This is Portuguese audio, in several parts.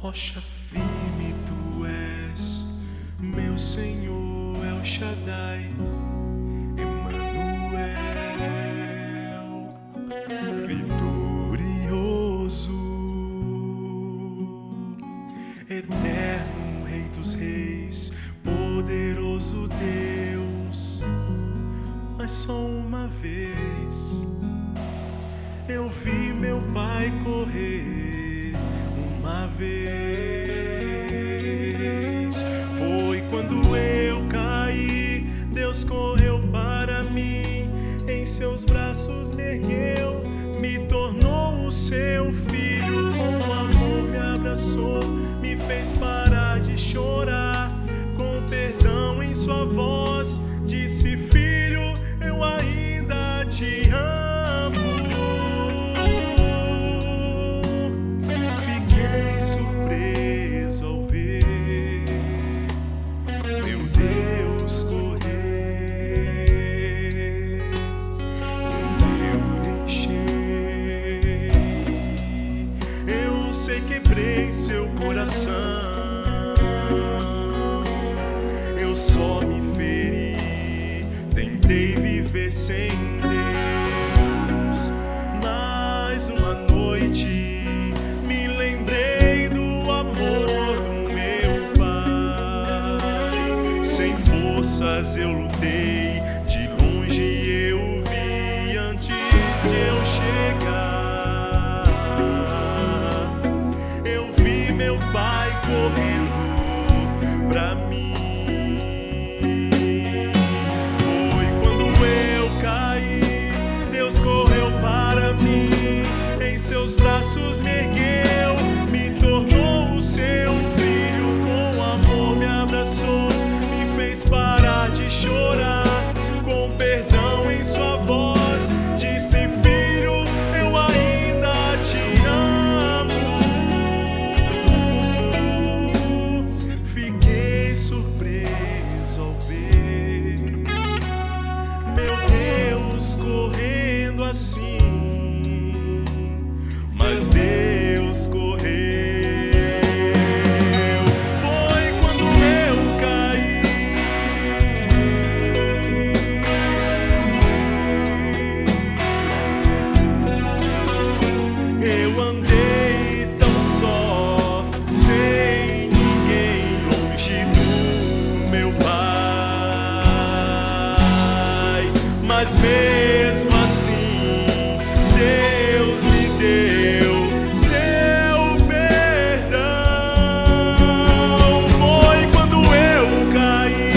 Rocha firme tu és, meu Senhor El Shaddai, Emanuel, vitorioso, eterno Rei dos Reis, poderoso Deus. Mas só uma vez eu vi meu pai correr, uma vez. Foi quando eu caí, Deus correu para mim, em seus braços me ergueu, me tornou o seu filho, com amor me abraçou, me fez parar de chorar, com perdão em sua voz, disse: filho, eu ainda te amo. Fiquei surpreso ao ver meu Deus correr, eu deixei, eu sei que quebrei seu coração, eu só me feri, tentei viver sem Deus. Mais uma noite me lembrei do amor do meu Pai. Sem forças eu lutei, de longe eu vi antes de eu chegar. Eu vi meu Pai correndo pra mim. Correu para mim, em seus braços me ergueu, me tornou o seu filho, com amor me abraçou, me fez parar de chorar, com perdão em sua voz, disse: filho, eu ainda te amo. Fiquei surpreso ao ver meu Deus correndo assim, mas Deus correu. Foi quando eu caí, eu andei tão só, sem ninguém, longe do meu Pai, mas mesmo assim Deus me deu seu perdão. Foi quando eu caí,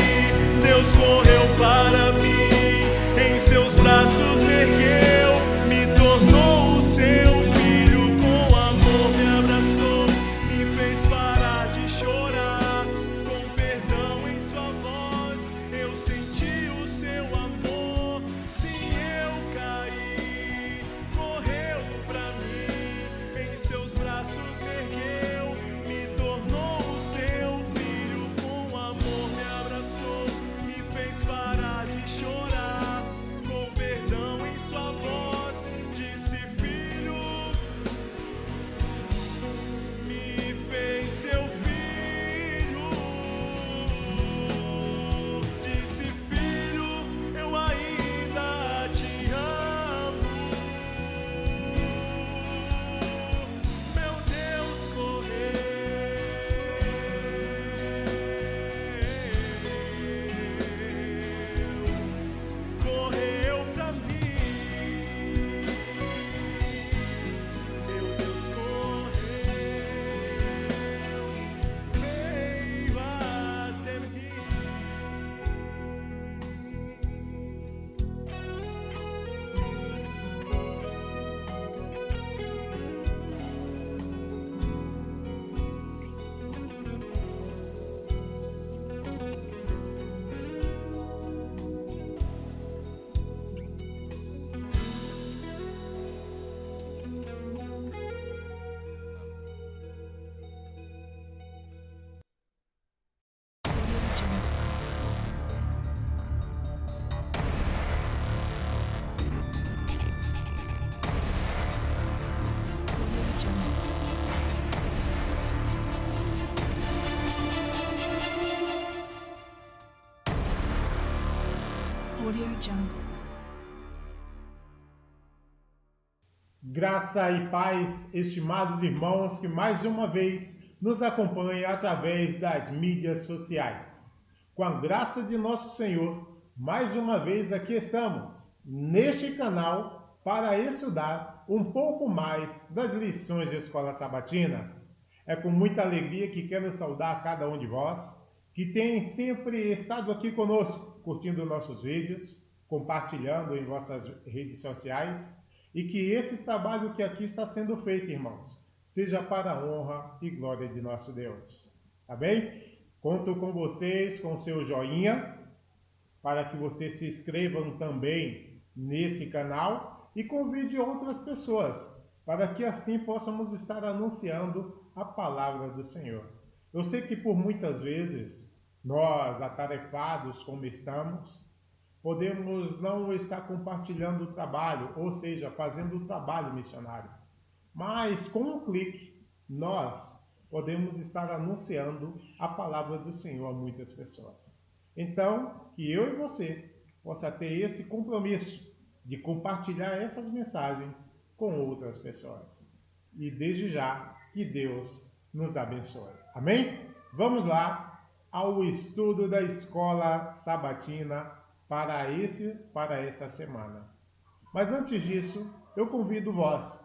Deus correu para mim, em seus braços me ergueu, me tornou o seu filho, com amor me abraçou, me fez parar de chorar, com perdão em sua voz, eu senti o seu amor. Sim, eu caí, correu pra mim. AudioJungle. Graça e paz, estimados irmãos que mais uma vez nos acompanham através das mídias sociais. Com a graça de nosso Senhor, mais uma vez aqui estamos, neste canal, para estudar um pouco mais das lições de Escola Sabatina. É com muita alegria que quero saudar cada um de vós, que tem sempre estado aqui conosco, curtindo nossos vídeos, compartilhando em vossas redes sociais, e que esse trabalho que aqui está sendo feito, irmãos, seja para a honra e glória de nosso Deus. Tá bem? Conto com vocês, com seu joinha, para que vocês se inscrevam também nesse canal e convide outras pessoas, para que assim possamos estar anunciando a palavra do Senhor. Eu sei que por muitas vezes, nós, atarefados como estamos, podemos não estar compartilhando o trabalho, ou seja, fazendo o trabalho missionário. Mas com um clique, nós podemos estar anunciando a palavra do Senhor a muitas pessoas. Então, que eu e você possa ter esse compromisso de compartilhar essas mensagens com outras pessoas. E desde já, que Deus nos abençoe. Amém? Vamos lá ao estudo da Escola Sabatina para essa semana. Mas antes disso, eu convido vós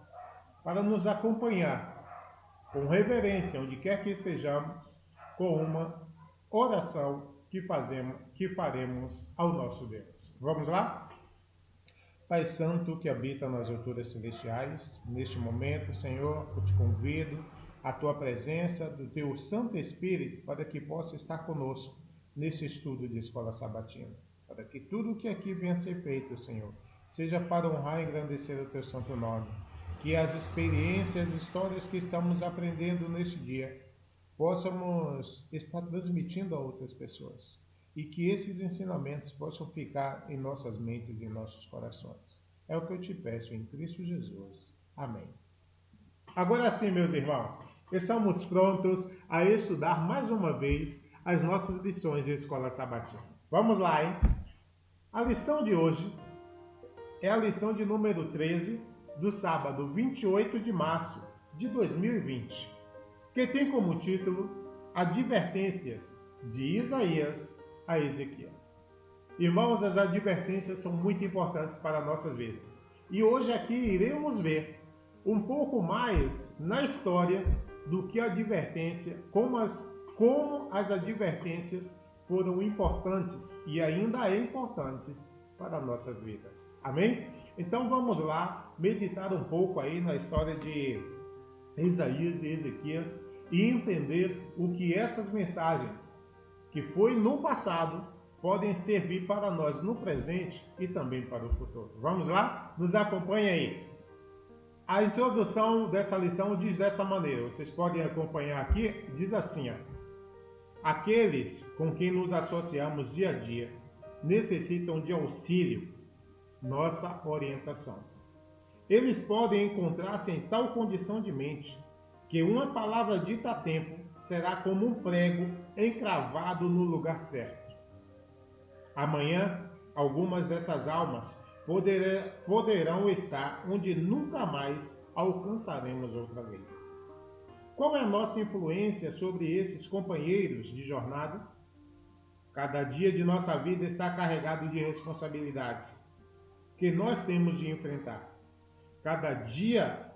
para nos acompanhar com reverência, onde quer que estejamos, com uma oração que faremos ao nosso Deus. Vamos lá? Pai Santo que habita nas alturas celestiais, neste momento, Senhor, eu te convido à tua presença, do teu Santo Espírito, para que possa estar conosco nesse estudo de Escola Sabatina. Para que tudo o que aqui venha a ser feito, Senhor, seja para honrar e engrandecer o teu santo nome. Que as experiências, histórias que estamos aprendendo neste dia, possamos estar transmitindo a outras pessoas. E que esses ensinamentos possam ficar em nossas mentes e em nossos corações. É o que eu te peço em Cristo Jesus. Amém. Agora sim, meus irmãos, estamos prontos a estudar mais uma vez as nossas lições de Escola Sabatina. Vamos lá, hein? A lição de hoje é a lição de número 13, do sábado 28 de março de 2020, que tem como título Advertências de Isaías a Ezequias. Irmãos, as advertências são muito importantes para nossas vidas. E hoje aqui iremos ver um pouco mais na história do que a advertência, como as advertências foram importantes e ainda é importantes para nossas vidas. Amém? Então vamos lá meditar um pouco aí na história de Isaías e Ezequias e entender o que essas mensagens que foi no passado podem servir para nós no presente e também para o futuro. Vamos lá? Nos acompanhe aí. A introdução dessa lição diz dessa maneira, vocês podem acompanhar aqui, diz assim, ó: aqueles com quem nos associamos dia a dia necessitam de auxílio, nossa orientação. Eles podem encontrar-se em tal condição de mente que uma palavra dita a tempo será como um prego encravado no lugar certo. Amanhã, algumas dessas almas poderão estar onde nunca mais alcançaremos outra vez. Qual é a nossa influência sobre esses companheiros de jornada? Cada dia de nossa vida está carregado de responsabilidades que nós temos de enfrentar. Cada dia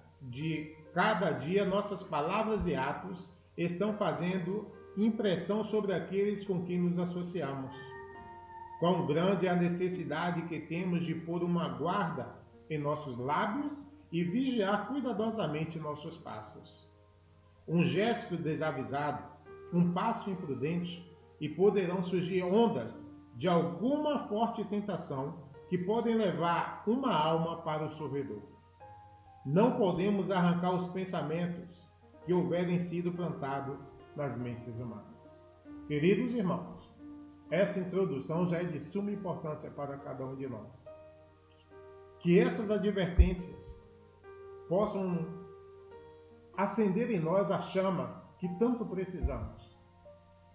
nossas palavras e atos estão fazendo impressão sobre aqueles com quem nos associamos. Quão grande é a necessidade que temos de pôr uma guarda em nossos lábios e vigiar cuidadosamente nossos passos. Um gesto desavisado, um passo imprudente, e poderão surgir ondas de alguma forte tentação que podem levar uma alma para o sorvedor. Não podemos arrancar os pensamentos que houverem sido plantados nas mentes humanas. Queridos irmãos, essa introdução já é de suma importância para cada um de nós. Que essas advertências possam acender em nós a chama que tanto precisamos,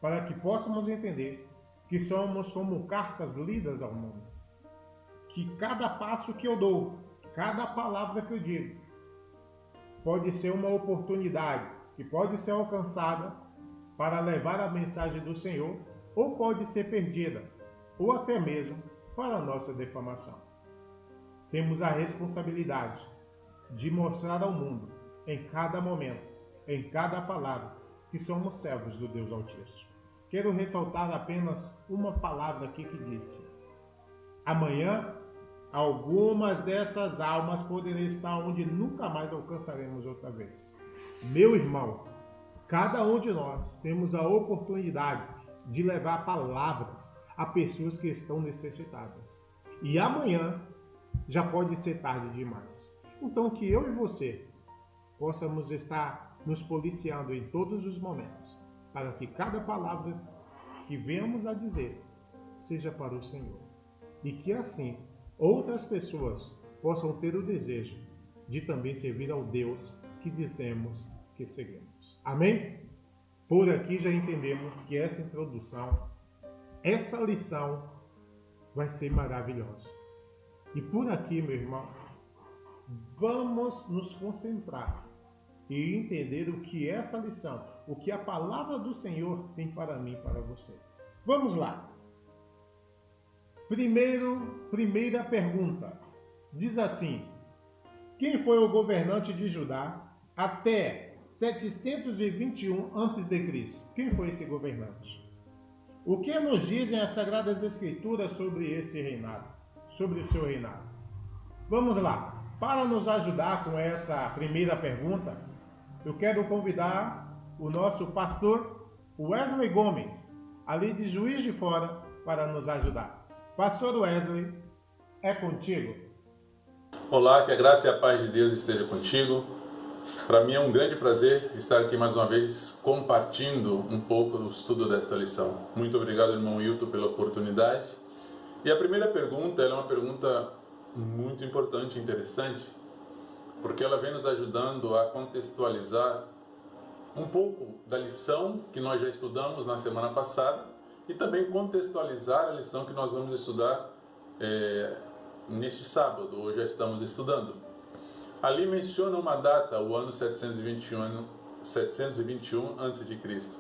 para que possamos entender que somos como cartas lidas ao mundo. que cada passo que eu dou, cada palavra que eu digo, pode ser uma oportunidade que pode ser alcançada para levar a mensagem do Senhor, ou pode ser perdida, ou até mesmo para a nossa defamação. Temos a responsabilidade de mostrar ao mundo, em cada momento, em cada palavra, que somos servos do Deus Altíssimo. Quero ressaltar apenas uma palavra aqui que disse: amanhã, algumas dessas almas poderão estar onde nunca mais alcançaremos outra vez. Meu irmão, cada um de nós temos a oportunidade de levar palavras a pessoas que estão necessitadas. E amanhã já pode ser tarde demais. Então que eu e você possamos estar nos policiando em todos os momentos, para que cada palavra que venhamos a dizer seja para o Senhor. E que assim outras pessoas possam ter o desejo de também servir ao Deus que dizemos que seguimos. Amém? Por aqui já entendemos que essa introdução, essa lição vai ser maravilhosa. E por aqui, meu irmão, vamos nos concentrar e entender o que essa lição, o que a palavra do Senhor tem para mim e para você. Vamos lá. Primeira pergunta. Diz assim: quem foi o governante de Judá até 721 a.C.? Quem foi esse governante? O que nos dizem as Sagradas Escrituras sobre esse reinado? Sobre o seu reinado? Vamos lá. Para nos ajudar com essa primeira pergunta, eu quero convidar o nosso pastor Wesley Gomes, ali de Juiz de Fora, para nos ajudar. Pastor Wesley, é contigo. Olá, que a graça e a paz de Deus esteja contigo. Para mim é um grande prazer estar aqui mais uma vez compartilhando um pouco do estudo desta lição. Muito obrigado, irmão Hilton, pela oportunidade. E a primeira pergunta é uma pergunta muito importante e interessante, porque ela vem nos ajudando a contextualizar um pouco da lição que nós já estudamos na semana passada e também contextualizar a lição que nós vamos estudar neste sábado, hoje já estamos estudando. Ali menciona uma data, o ano 721 a.C.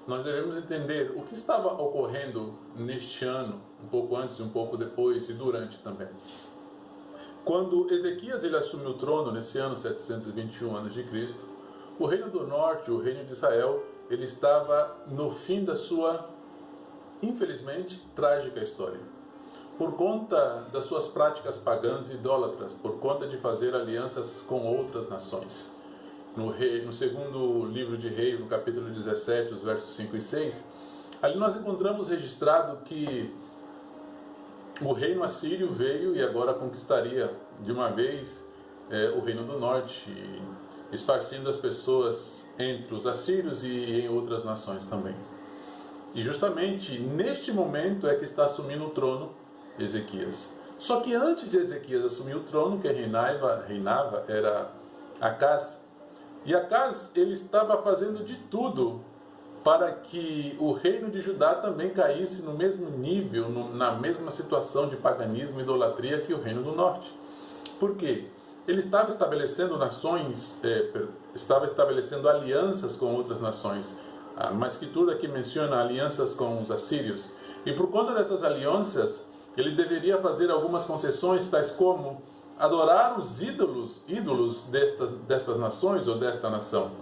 Nós devemos entender o que estava ocorrendo neste ano, um pouco antes, um pouco depois e durante também. Quando Ezequias ele assumiu o trono nesse ano 721 a.C., o reino do norte, o reino de Israel, ele estava no fim da sua, infelizmente, trágica história. Por conta das suas práticas pagãs e idólatras, por conta de fazer alianças com outras nações. No segundo livro de Reis, no capítulo 17, os versos 5 e 6, ali nós encontramos registrado que o reino assírio veio e agora conquistaria de uma vez o reino do norte, esparcindo as pessoas entre os assírios e em outras nações também. E justamente neste momento é que está assumindo o trono Ezequias. Só que antes de Ezequias assumir o trono, quem reinava era Acaz. E Acaz, ele estava fazendo de tudo para que o reino de Judá também caísse no mesmo nível, na mesma situação de paganismo e idolatria que o reino do norte. Por quê? Ele estava estabelecendo estava estabelecendo alianças com outras nações. Mas que tudo aqui menciona alianças com os assírios. E por conta dessas alianças, ele deveria fazer algumas concessões, tais como adorar os ídolos destas nações ou desta nação.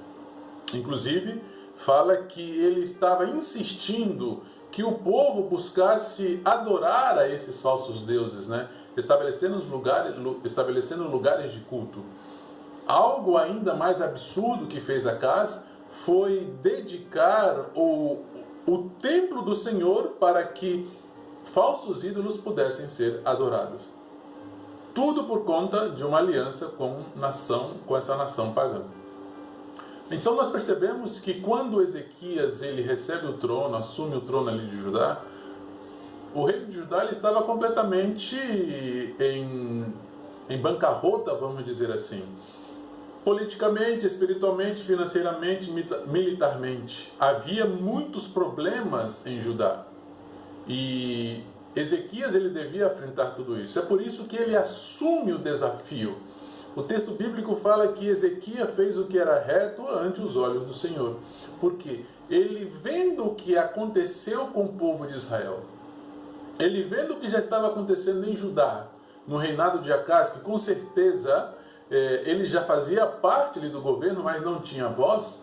Inclusive, fala que ele estava insistindo que o povo buscasse adorar a esses falsos deuses, né? estabelecendo lugares de culto. Algo ainda mais absurdo que fez Acaz foi dedicar o templo do Senhor para que falsos ídolos pudessem ser adorados. Tudo por conta de uma aliança com essa nação pagã. Então nós percebemos que quando Ezequias ele recebe o trono, assume o trono ali de Judá, o reino de Judá ele estava completamente em bancarrota, vamos dizer assim. Politicamente, espiritualmente, financeiramente, militarmente. Havia muitos problemas em Judá. E Ezequias ele devia enfrentar tudo isso. É por isso que ele assume o desafio. O texto bíblico fala que Ezequias fez o que era reto ante os olhos do Senhor. Por quê? Ele vendo o que aconteceu com o povo de Israel, ele vendo o que já estava acontecendo em Judá, no reinado de Acás, que com certeza ele já fazia parte ali do governo, mas não tinha voz,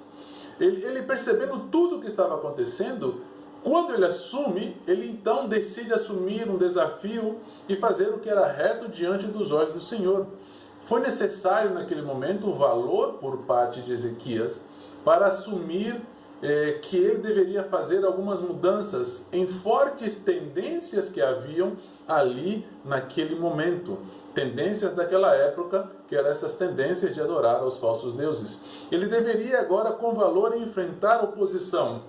ele percebendo tudo o que estava acontecendo, quando ele assume, ele então decide assumir um desafio e fazer o que era reto diante dos olhos do Senhor. Foi necessário naquele momento o valor por parte de Ezequias para assumir que ele deveria fazer algumas mudanças em fortes tendências que haviam ali naquele momento. Tendências daquela época, que eram essas tendências de adorar aos falsos deuses. Ele deveria agora com valor enfrentar a oposição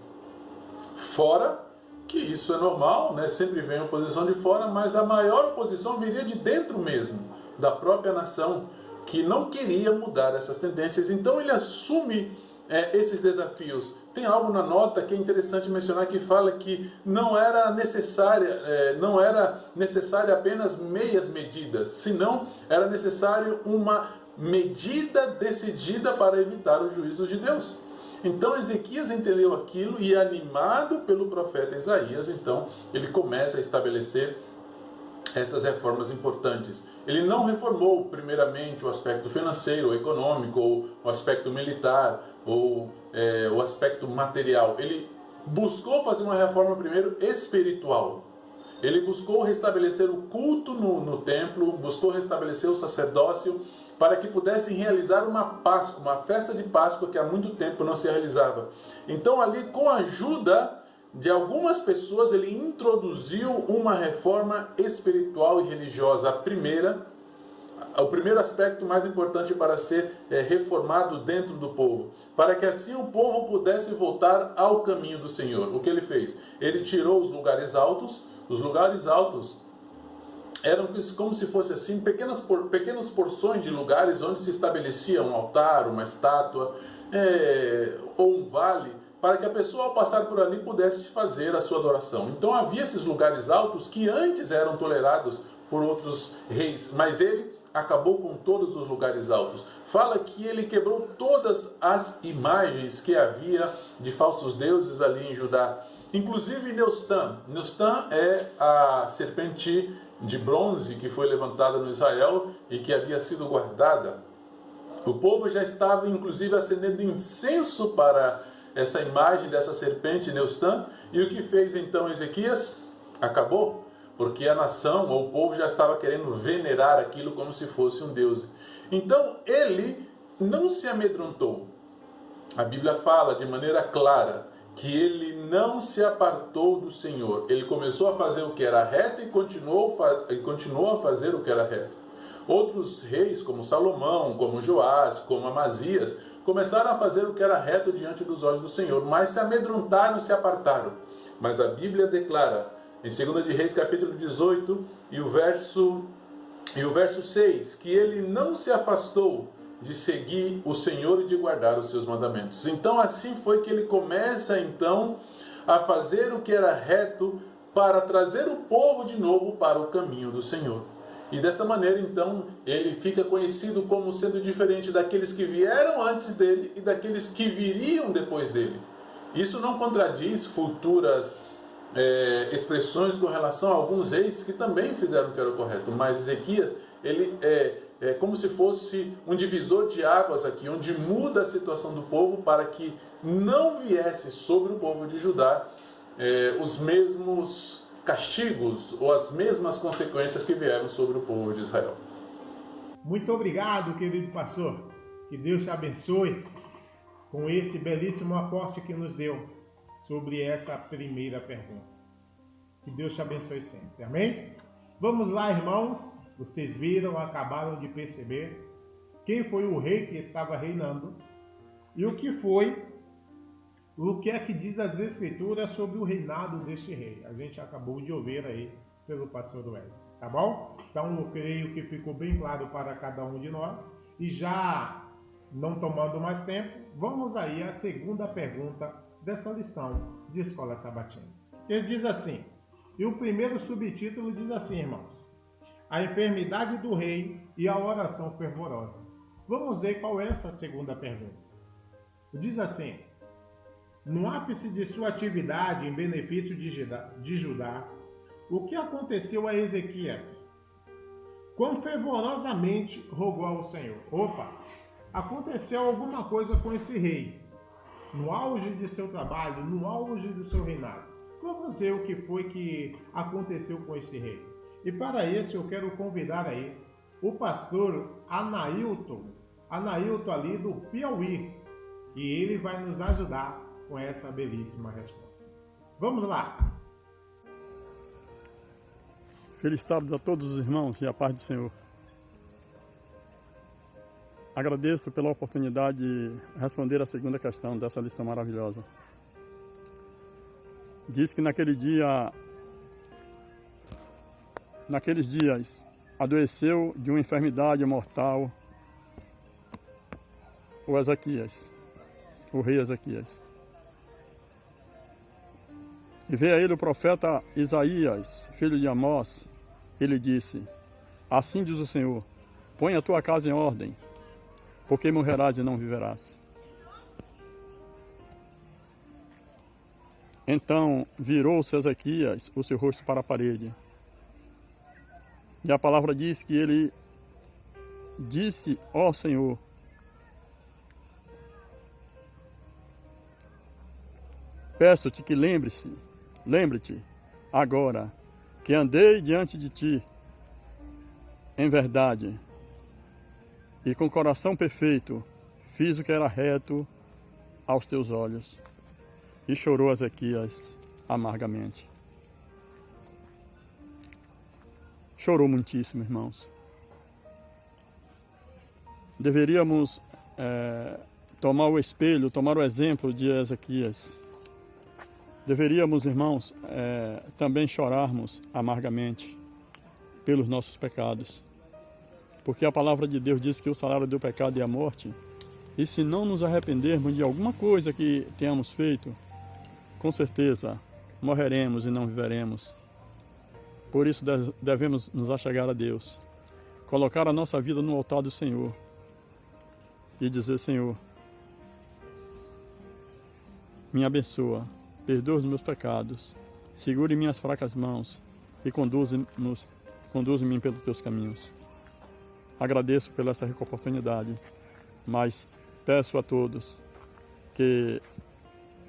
fora, que isso é normal, né? Sempre vem oposição de fora, mas a maior oposição viria de dentro mesmo, da própria nação, que não queria mudar essas tendências. Então ele assume esses desafios. Tem algo na nota que é interessante mencionar, que fala que não era necessária apenas meias medidas, senão era necessário uma medida decidida para evitar o juízo de Deus. Então Ezequias entendeu aquilo e, animado pelo profeta Isaías, então ele começa a estabelecer essas reformas importantes. Ele não reformou primeiramente o aspecto financeiro ou econômico, ou o aspecto militar, ou o aspecto material. Ele buscou fazer uma reforma primeiro espiritual. Ele buscou restabelecer o culto no templo, buscou restabelecer o sacerdócio, para que pudessem realizar uma Páscoa, uma festa de Páscoa que há muito tempo não se realizava. Então ali, com a ajuda de algumas pessoas, ele introduziu uma reforma espiritual e religiosa. O primeiro aspecto mais importante para ser reformado dentro do povo, para que assim o povo pudesse voltar ao caminho do Senhor. O que ele fez? Ele tirou os lugares altos. Os lugares altos eram como se fossem assim, pequenas porções de lugares onde se estabelecia um altar, uma estátua, ou um vale, para que a pessoa, ao passar por ali, pudesse fazer a sua adoração. Então havia esses lugares altos que antes eram tolerados por outros reis, mas ele acabou com todos os lugares altos. Fala que ele quebrou todas as imagens que havia de falsos deuses ali em Judá. Inclusive Neustã. Neustã é a serpente de bronze que foi levantada no Israel e que havia sido guardada. O povo já estava inclusive acendendo incenso para essa imagem dessa serpente Neustã. E o que fez então Ezequias? Acabou, porque a nação ou o povo já estava querendo venerar aquilo como se fosse um deus. Então ele não se amedrontou. A Bíblia fala de maneira clara que ele não se apartou do Senhor. Ele começou a fazer o que era reto e continuou a fazer o que era reto. Outros reis, como Salomão, como Joás, como Amazias, começaram a fazer o que era reto diante dos olhos do Senhor, mas se amedrontaram, se apartaram. Mas a Bíblia declara, em 2 de Reis, capítulo 18, e o verso 6, que ele não se afastou de seguir o Senhor e de guardar os seus mandamentos. Então assim foi que ele começa então a fazer o que era reto para trazer o povo de novo para o caminho do Senhor. E dessa maneira então ele fica conhecido como sendo diferente daqueles que vieram antes dele e daqueles que viriam depois dele. Isso não contradiz futuras expressões com relação a alguns reis que também fizeram o que era o correto, mas Ezequias, ele é como se fosse um divisor de águas aqui, onde muda a situação do povo para que não viesse sobre o povo de Judá os mesmos castigos ou as mesmas consequências que vieram sobre o povo de Israel. Muito obrigado, querido pastor. Que Deus te abençoe com esse belíssimo aporte que nos deu sobre essa primeira pergunta. Que Deus te abençoe sempre. Amém? Vamos lá, irmãos. Vocês viram, acabaram de perceber quem foi o rei que estava reinando e o que é que diz as Escrituras sobre o reinado deste rei. A gente acabou de ouvir aí pelo pastor Wesley, tá bom? Então eu creio que ficou bem claro para cada um de nós. E já não tomando mais tempo, vamos aí à segunda pergunta dessa lição de Escola Sabatina. Ele diz assim: E o primeiro subtítulo diz assim, irmãos: a enfermidade do rei e a oração fervorosa. Vamos ver qual é essa segunda pergunta. Diz assim: no ápice de sua atividade em benefício de Judá, o que aconteceu a Ezequias? Quão fervorosamente rogou ao Senhor. Opa, aconteceu alguma coisa com esse rei. No auge de seu trabalho, no auge do seu reinado. Vamos ver o que foi que aconteceu com esse rei. E para isso eu quero convidar aí o pastor Anailton ali do Piauí. E ele vai nos ajudar com essa belíssima resposta. Vamos lá! Feliz sábado a todos os irmãos e a paz do Senhor. Agradeço pela oportunidade de responder a segunda questão dessa lição maravilhosa. Diz que naqueles dias, adoeceu de uma enfermidade mortal o rei Ezequias. E veio a ele o profeta Isaías, filho de Amós, e lhe disse: assim diz o Senhor, põe a tua casa em ordem, porque morrerás e não viverás. Então virou-se Ezequias o seu rosto para a parede. E a palavra diz que ele disse: ó Senhor, peço-te que lembre-te agora que andei diante de ti em verdade e com coração perfeito fiz o que era reto aos teus olhos. E chorou Ezequias amargamente. Chorou muitíssimo, irmãos. Deveríamos tomar o espelho, tomar o exemplo de Ezequias. Deveríamos, irmãos, também chorarmos amargamente pelos nossos pecados. Porque a palavra de Deus diz que o salário do pecado é a morte. E se não nos arrependermos de alguma coisa que tenhamos feito, com certeza morreremos e não viveremos. Por isso devemos nos achegar a Deus, colocar a nossa vida no altar do Senhor e dizer: Senhor, me abençoa, perdoa os meus pecados, segure minhas fracas mãos e conduze-me pelos teus caminhos. Agradeço pela essa rica oportunidade, mas peço a todos que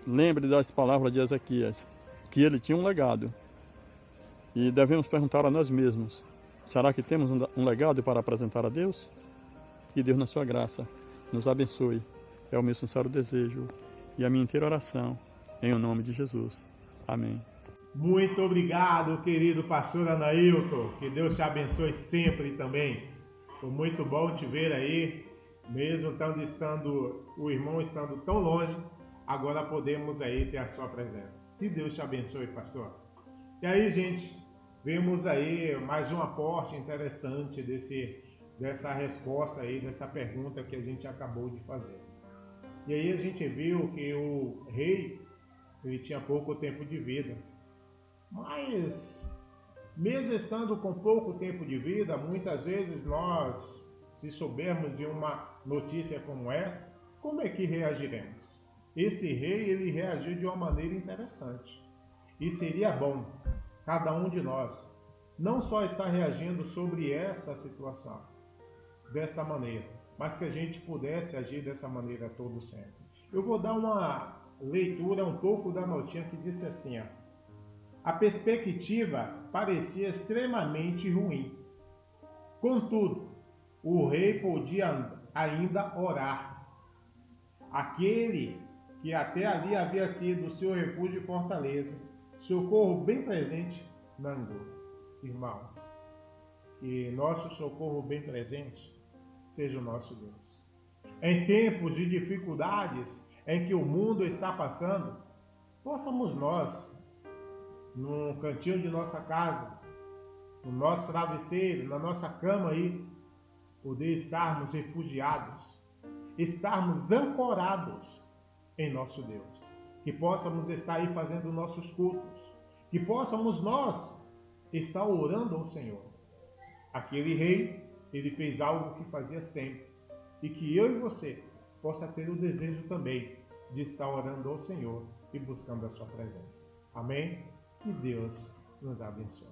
lembre das palavras de Ezequias, que ele tinha um legado. E devemos perguntar a nós mesmos: será que temos um legado para apresentar a Deus? Que Deus, na sua graça, nos abençoe. É o meu sincero desejo e a minha inteira oração, em o nome de Jesus. Amém. Muito obrigado, querido pastor Anailton. Que Deus te abençoe sempre também. Foi muito bom te ver aí, mesmo o irmão estando tão longe, agora podemos aí ter a sua presença. Que Deus te abençoe, pastor. E aí, gente, vemos aí mais um aporte interessante dessa resposta aí, dessa pergunta que a gente acabou de fazer. E aí a gente viu que o rei, ele tinha pouco tempo de vida. Mas, mesmo estando com pouco tempo de vida, muitas vezes nós, se soubermos de uma notícia como essa, como é que reagiremos? Esse rei, ele reagiu de uma maneira interessante. E seria bom, cada um de nós, não só estar reagindo sobre essa situação, dessa maneira, mas que a gente pudesse agir dessa maneira todo sempre. Eu vou dar uma leitura um pouco da notinha que disse assim, ó: a perspectiva parecia extremamente ruim. Contudo, o rei podia ainda orar. Aquele que até ali havia sido seu refúgio e fortaleza, socorro bem presente na angústia. Irmãos, que nosso socorro bem presente seja o nosso Deus. Em tempos de dificuldades em que o mundo está passando, possamos nós, no cantinho de nossa casa, no nosso travesseiro, na nossa cama aí, poder estarmos refugiados, estarmos ancorados em nosso Deus. Que possamos estar aí fazendo nossos cultos, que possamos nós estar orando ao Senhor. Aquele rei, ele fez algo que fazia sempre, e que eu e você possa ter o desejo também de estar orando ao Senhor e buscando a sua presença. Amém? Que Deus nos abençoe.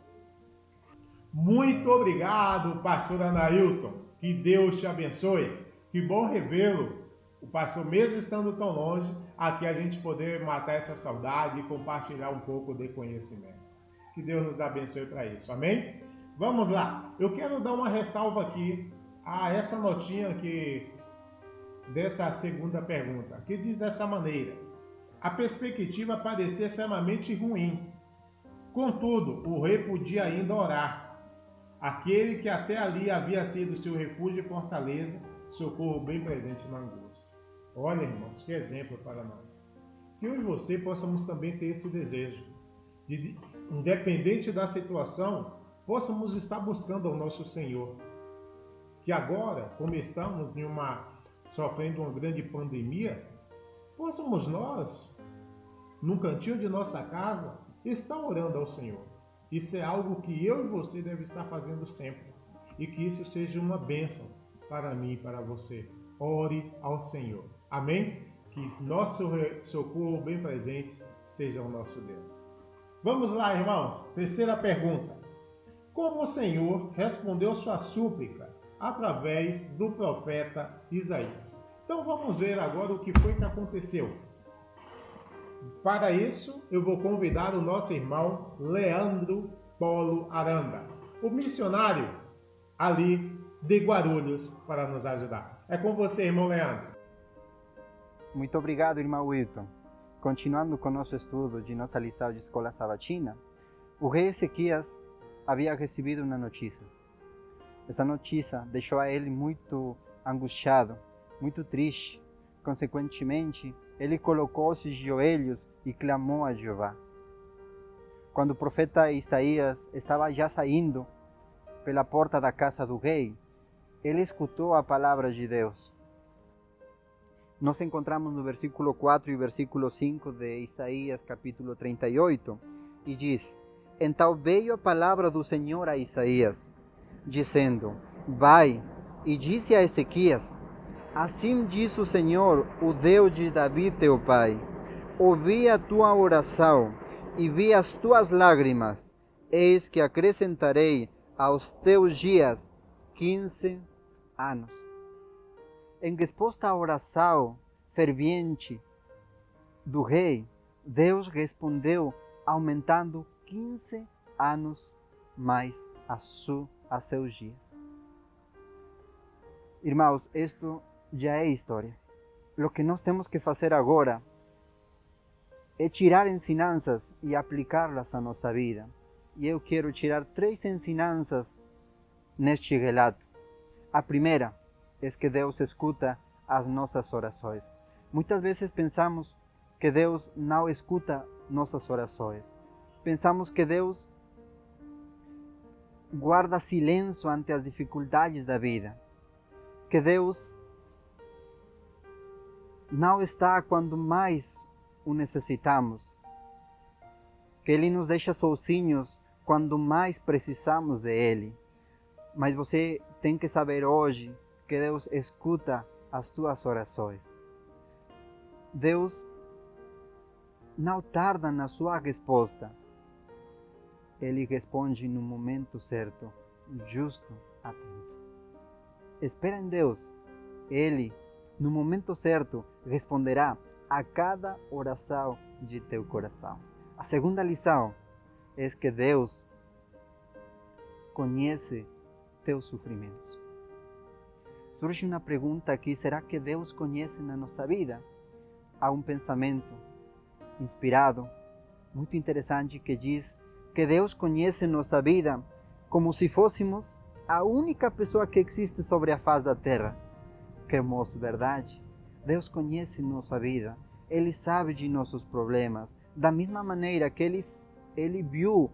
Muito obrigado, pastor Anailton. Que Deus te abençoe. Que bom revê-lo. O pastor, mesmo estando tão longe, aqui a gente poder matar essa saudade e compartilhar um pouco de conhecimento. Que Deus nos abençoe para isso. Amém? Vamos lá. Eu quero dar uma ressalva aqui a essa notinha aqui dessa segunda pergunta, que diz dessa maneira: a perspectiva parecia extremamente ruim. Contudo, o rei podia ainda orar. Aquele que até ali havia sido seu refúgio e fortaleza, socorro bem presente na angústia. Olha, irmãos, que exemplo para nós. Que eu e você possamos também ter esse desejo de, independente da situação, possamos estar buscando ao nosso Senhor. Que agora, como estamos sofrendo uma grande pandemia, possamos nós, num cantinho de nossa casa, estar orando ao Senhor. Isso é algo que eu e você deve estar fazendo sempre. E que isso seja uma bênção para mim e para você. Ore ao Senhor. Amém? Que nosso socorro bem presente seja o nosso Deus. Vamos lá, irmãos. Terceira pergunta. Como o Senhor respondeu sua súplica através do profeta Isaías? Então vamos ver agora o que foi que aconteceu. Para isso, eu vou convidar o nosso irmão Leandro Polo Aranda, o missionário ali de Guarulhos, para nos ajudar. É com você, irmão Leandro. Muito obrigado, irmão Wilton. Continuando com nosso estudo de nossa lição de escola sabatina, o rei Ezequias havia recebido uma notícia. Essa notícia deixou a ele muito angustiado, muito triste. Consequentemente, ele colocou-se de joelhos e clamou a Jeová. Quando o profeta Isaías estava já saindo pela porta da casa do rei, ele escutou a palavra de Deus. Nós encontramos no versículo 4 e versículo 5 de Isaías capítulo 38, e diz: Então veio a palavra do Senhor a Isaías, dizendo: Vai e disse a Ezequias: Assim diz o Senhor, o Deus de Davi teu pai: Ouvi a tua oração e vi as tuas lágrimas, eis que acrescentarei aos teus dias 15 anos. Em resposta à oração ferviente do rei, Deus respondeu aumentando 15 anos mais a seus dias. Irmãos, isto já é história. O que nós temos que fazer agora é tirar ensinanças e aplicá-las à nossa vida. E eu quero tirar 3 ensinanças neste relato. A primeira é que Deus escuta as nossas orações. Muitas vezes pensamos que Deus não escuta nossas orações. Pensamos que Deus guarda silêncio ante as dificuldades da vida. Que Deus não está quando mais o necessitamos. Que Ele nos deixa sozinhos quando mais precisamos de Ele. Mas você tem que saber hoje que Deus escuta as tuas orações. Deus não tarda na sua resposta. Ele responde no momento certo, justo a tempo. Espera em Deus. Ele, no momento certo, responderá a cada oração de teu coração. A segunda lição é que Deus conhece teus sofrimentos. Surge uma pergunta aqui: será que Deus conhece na nossa vida? Há um pensamento inspirado, muito interessante, que diz que Deus conhece nossa vida como se fôssemos a única pessoa que existe sobre a face da terra. Que hermoso, verdade? Deus conhece nossa vida, Ele sabe de nossos problemas, da mesma maneira que Ele viu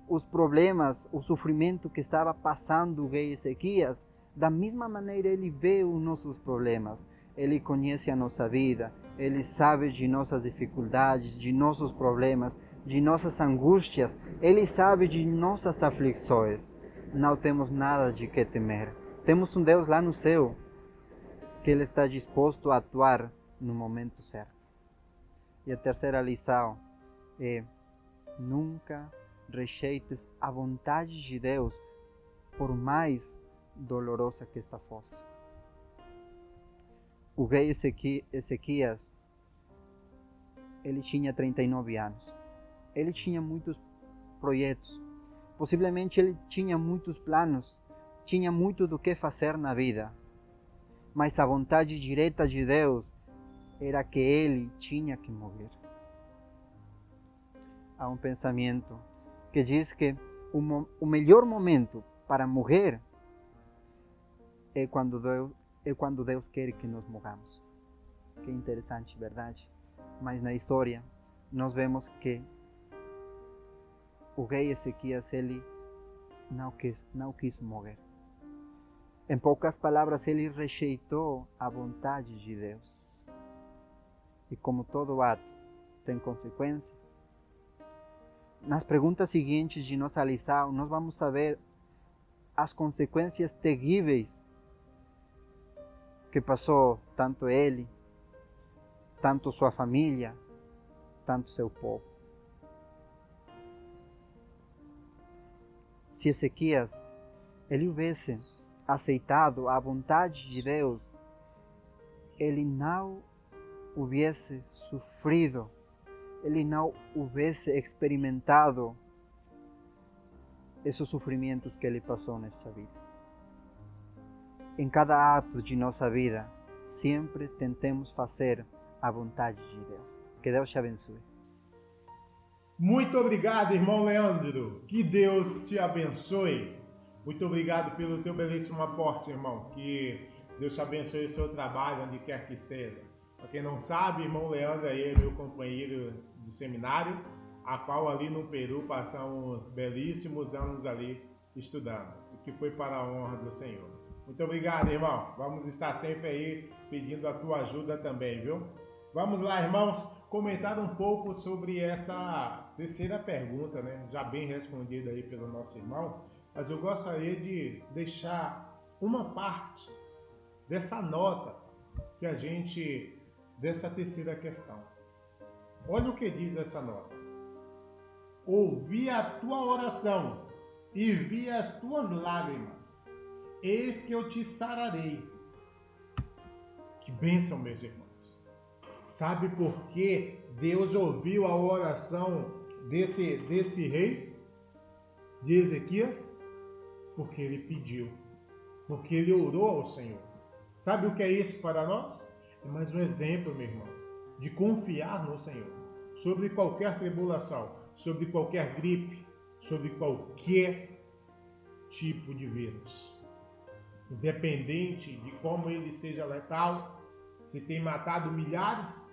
os problemas, o sofrimento que estava passando o rei Ezequias. Da mesma maneira Ele vê os nossos problemas, Ele conhece a nossa vida, Ele sabe de nossas dificuldades, de nossos problemas, de nossas angústias, Ele sabe de nossas aflições. Não temos nada de que temer. Temos um Deus lá no céu que Ele está disposto a atuar no momento certo. E a terceira lição é: nunca rejeites a vontade de Deus, por mais dolorosa que esta fosse. O rei Ezequias, ele tinha 39 anos. Ele tinha muitos projetos. Possivelmente ele tinha muitos planos. Tinha muito do que fazer na vida. Mas a vontade direta de Deus era que ele tinha que morrer. Há um pensamento que diz que o melhor momento para morrer é quando Deus quer que nós morramos. Que interessante, verdade? Mas na história nós vemos que o rei Ezequias, ele não quis morrer. Em poucas palavras, ele rejeitou a vontade de Deus. E como todo ato tem consequência, nas perguntas seguintes de nossa lição, nós vamos saber as consequências terríveis que passou tanto ele, tanto sua família, tanto seu povo. Se Ezequias ele houvesse aceitado a vontade de Deus, ele não houvesse sofrido, ele não houvesse experimentado esses sofrimentos que ele passou nesta vida. Em cada ato de nossa vida, sempre tentemos fazer a vontade de Deus. Que Deus te abençoe. Muito obrigado, irmão Leandro. Que Deus te abençoe. Muito obrigado pelo teu belíssimo aporte, irmão. Que Deus te abençoe o seu trabalho, onde quer que esteja. Para quem não sabe, irmão Leandro aí é meu companheiro de seminário, a qual ali no Peru passamos belíssimos anos ali estudando, o que foi para a honra do Senhor. Muito obrigado, irmão. Vamos estar sempre aí pedindo a tua ajuda também, viu? Vamos lá, irmãos, comentar um pouco sobre essa terceira pergunta, né? Já bem respondida aí pelo nosso irmão, mas eu gostaria de deixar uma parte dessa nota que a gente, dessa terceira questão. Olha o que diz essa nota. Ouvi a tua oração e vi as tuas lágrimas. Eis que eu te sararei. Que bênção, meus irmãos. Sabe por que Deus ouviu a oração desse rei, de Ezequias? Porque ele pediu. Porque ele orou ao Senhor. Sabe o que é isso para nós? É mais um exemplo, meu irmão, de confiar no Senhor. Sobre qualquer tribulação, sobre qualquer gripe, sobre qualquer tipo de vírus. Independente de como ele seja letal, se tem matado milhares,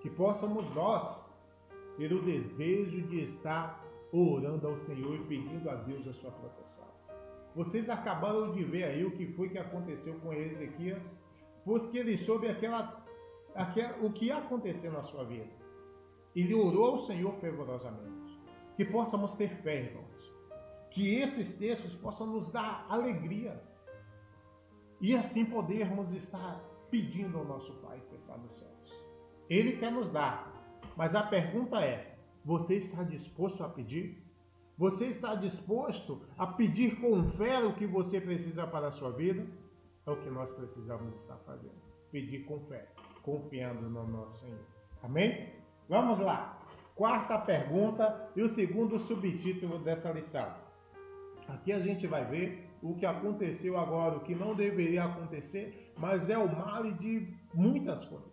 que possamos nós ter o desejo de estar orando ao Senhor e pedindo a Deus a sua proteção. Vocês acabaram de ver aí o que foi que aconteceu com Ezequias, pois que ele soube o que aconteceu na sua vida. Ele orou ao Senhor fervorosamente. Que possamos ter fé, irmãos. Que esses textos possam nos dar alegria. E assim podermos estar pedindo ao nosso Pai que está nos céus. Ele quer nos dar. Mas a pergunta é, você está disposto a pedir? Você está disposto a pedir com fé o que você precisa para a sua vida? É o que nós precisamos estar fazendo. Pedir com fé, confiando no nosso Senhor. Amém? Vamos lá. Quarta pergunta e o segundo subtítulo dessa lição. Aqui a gente vai ver o que aconteceu agora, o que não deveria acontecer, mas é o mal de muitas coisas.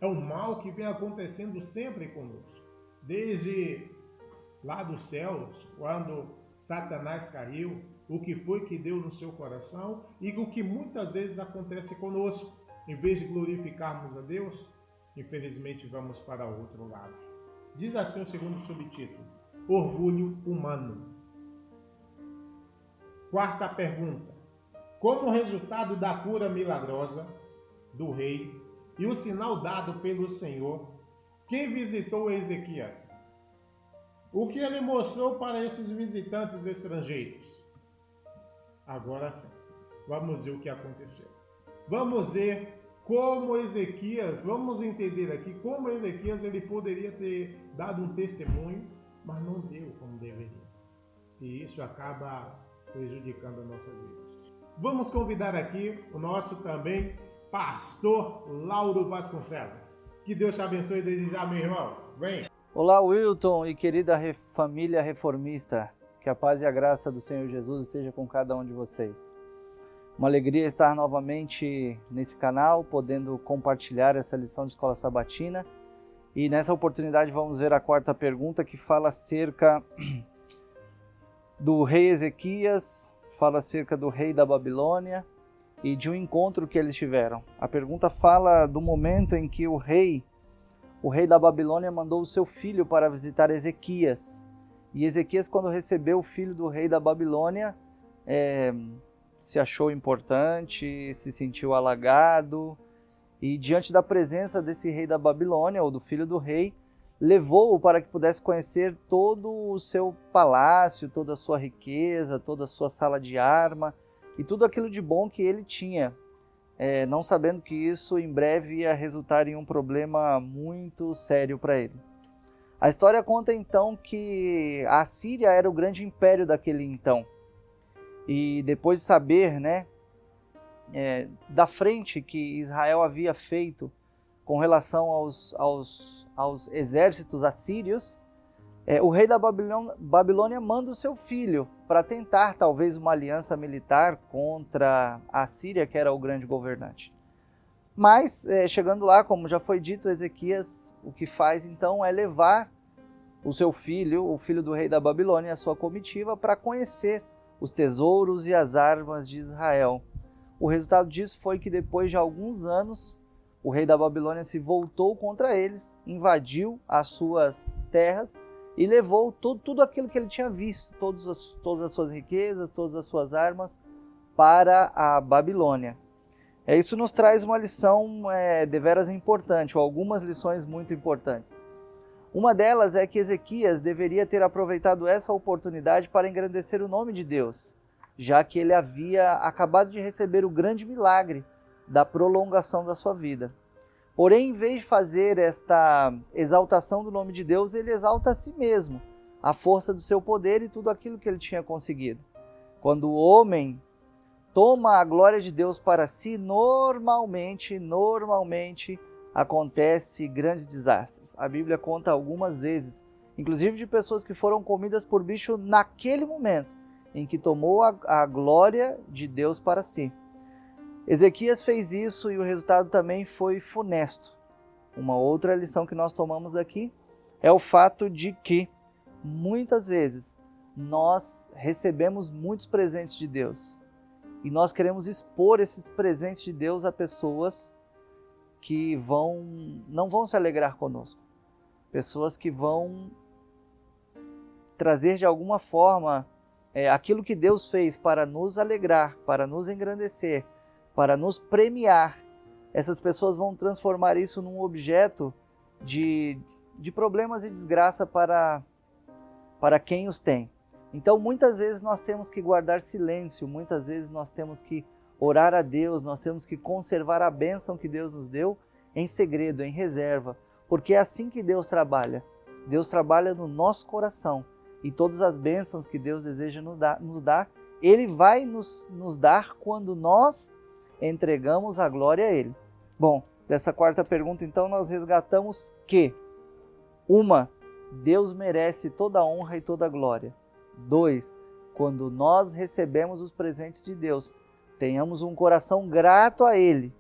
É o mal que vem acontecendo sempre conosco. Desde lá dos céus, quando Satanás caiu, o que foi que deu no seu coração e o que muitas vezes acontece conosco. Em vez de glorificarmos a Deus, infelizmente vamos para o outro lado. Diz assim o segundo subtítulo: orgulho humano. Quarta pergunta: como resultado da cura milagrosa do rei e o sinal dado pelo Senhor, quem visitou Ezequias? o que ele mostrou para esses visitantes estrangeiros. Agora sim, vamos ver o que aconteceu. Vamos ver como Ezequias, vamos entender aqui como Ezequias ele poderia ter dado um testemunho, mas não deu como deveria. E isso acaba prejudicando as nossas vidas. Vamos convidar aqui o nosso também pastor Lauro Vasconcelos. Que Deus te abençoe desde já, meu irmão. Vem! Olá, Wilton e querida família reformista. Que a paz e a graça do Senhor Jesus esteja com cada um de vocês. Uma alegria estar novamente nesse canal, podendo compartilhar essa lição de Escola Sabatina. E nessa oportunidade vamos ver a quarta pergunta, que fala acerca do rei Ezequias, fala acerca do rei da Babilônia e de um encontro que eles tiveram. A pergunta fala do momento em que o rei da Babilônia mandou o seu filho para visitar Ezequias. E Ezequias, quando recebeu o filho do rei da Babilônia, se achou importante, se sentiu halagado, e diante da presença desse rei da Babilônia, ou do filho do rei, levou-o para que pudesse conhecer todo o seu palácio, toda a sua riqueza, toda a sua sala de arma, e tudo aquilo de bom que ele tinha, não sabendo que isso em breve ia resultar em um problema muito sério para ele. A história conta então que a Síria era o grande império daquele então. E depois de saber, da frente que Israel havia feito com relação aos exércitos assírios, o rei da Babilônia manda o seu filho para tentar talvez uma aliança militar contra a Síria, que era o grande governante. Mas, chegando lá, como já foi dito, Ezequias o que faz então é levar o seu filho, o filho do rei da Babilônia, a sua comitiva, para conhecer os tesouros e as armas de Israel. O resultado disso foi que depois de alguns anos, o rei da Babilônia se voltou contra eles, invadiu as suas terras e levou tudo aquilo que ele tinha visto, todas as suas riquezas, todas as suas armas, para a Babilônia. Isso nos traz uma lição deveras importante, ou algumas lições muito importantes. Uma delas é que Ezequias deveria ter aproveitado essa oportunidade para engrandecer o nome de Deus, já que ele havia acabado de receber o grande milagre da prolongação da sua vida. Porém, em vez de fazer esta exaltação do nome de Deus, ele exalta a si mesmo, a força do seu poder e tudo aquilo que ele tinha conseguido. Quando o homem toma a glória de Deus para si, normalmente acontece grandes desastres. A Bíblia conta algumas vezes, inclusive de pessoas que foram comidas por bicho naquele momento em que tomou a glória de Deus para si. Ezequias fez isso e o resultado também foi funesto. Uma outra lição que nós tomamos daqui é o fato de que muitas vezes nós recebemos muitos presentes de Deus e nós queremos expor esses presentes de Deus a pessoas que não vão se alegrar conosco, pessoas que vão trazer de alguma forma aquilo que Deus fez para nos alegrar, para nos engrandecer, para nos premiar. Essas pessoas vão transformar isso num objeto de problemas e desgraça para quem os tem. Então muitas vezes nós temos que guardar silêncio, muitas vezes nós temos que orar a Deus, nós temos que conservar a bênção que Deus nos deu em segredo, em reserva, porque é assim que Deus trabalha. Deus trabalha no nosso coração e todas as bênçãos que Deus deseja nos dar, Ele vai nos dar quando nós entregamos a glória a Ele. Bom, dessa quarta pergunta então nós resgatamos que 1. Deus merece toda a honra e toda a glória. 2. Quando nós recebemos os presentes de Deus, tenhamos um coração grato a Ele,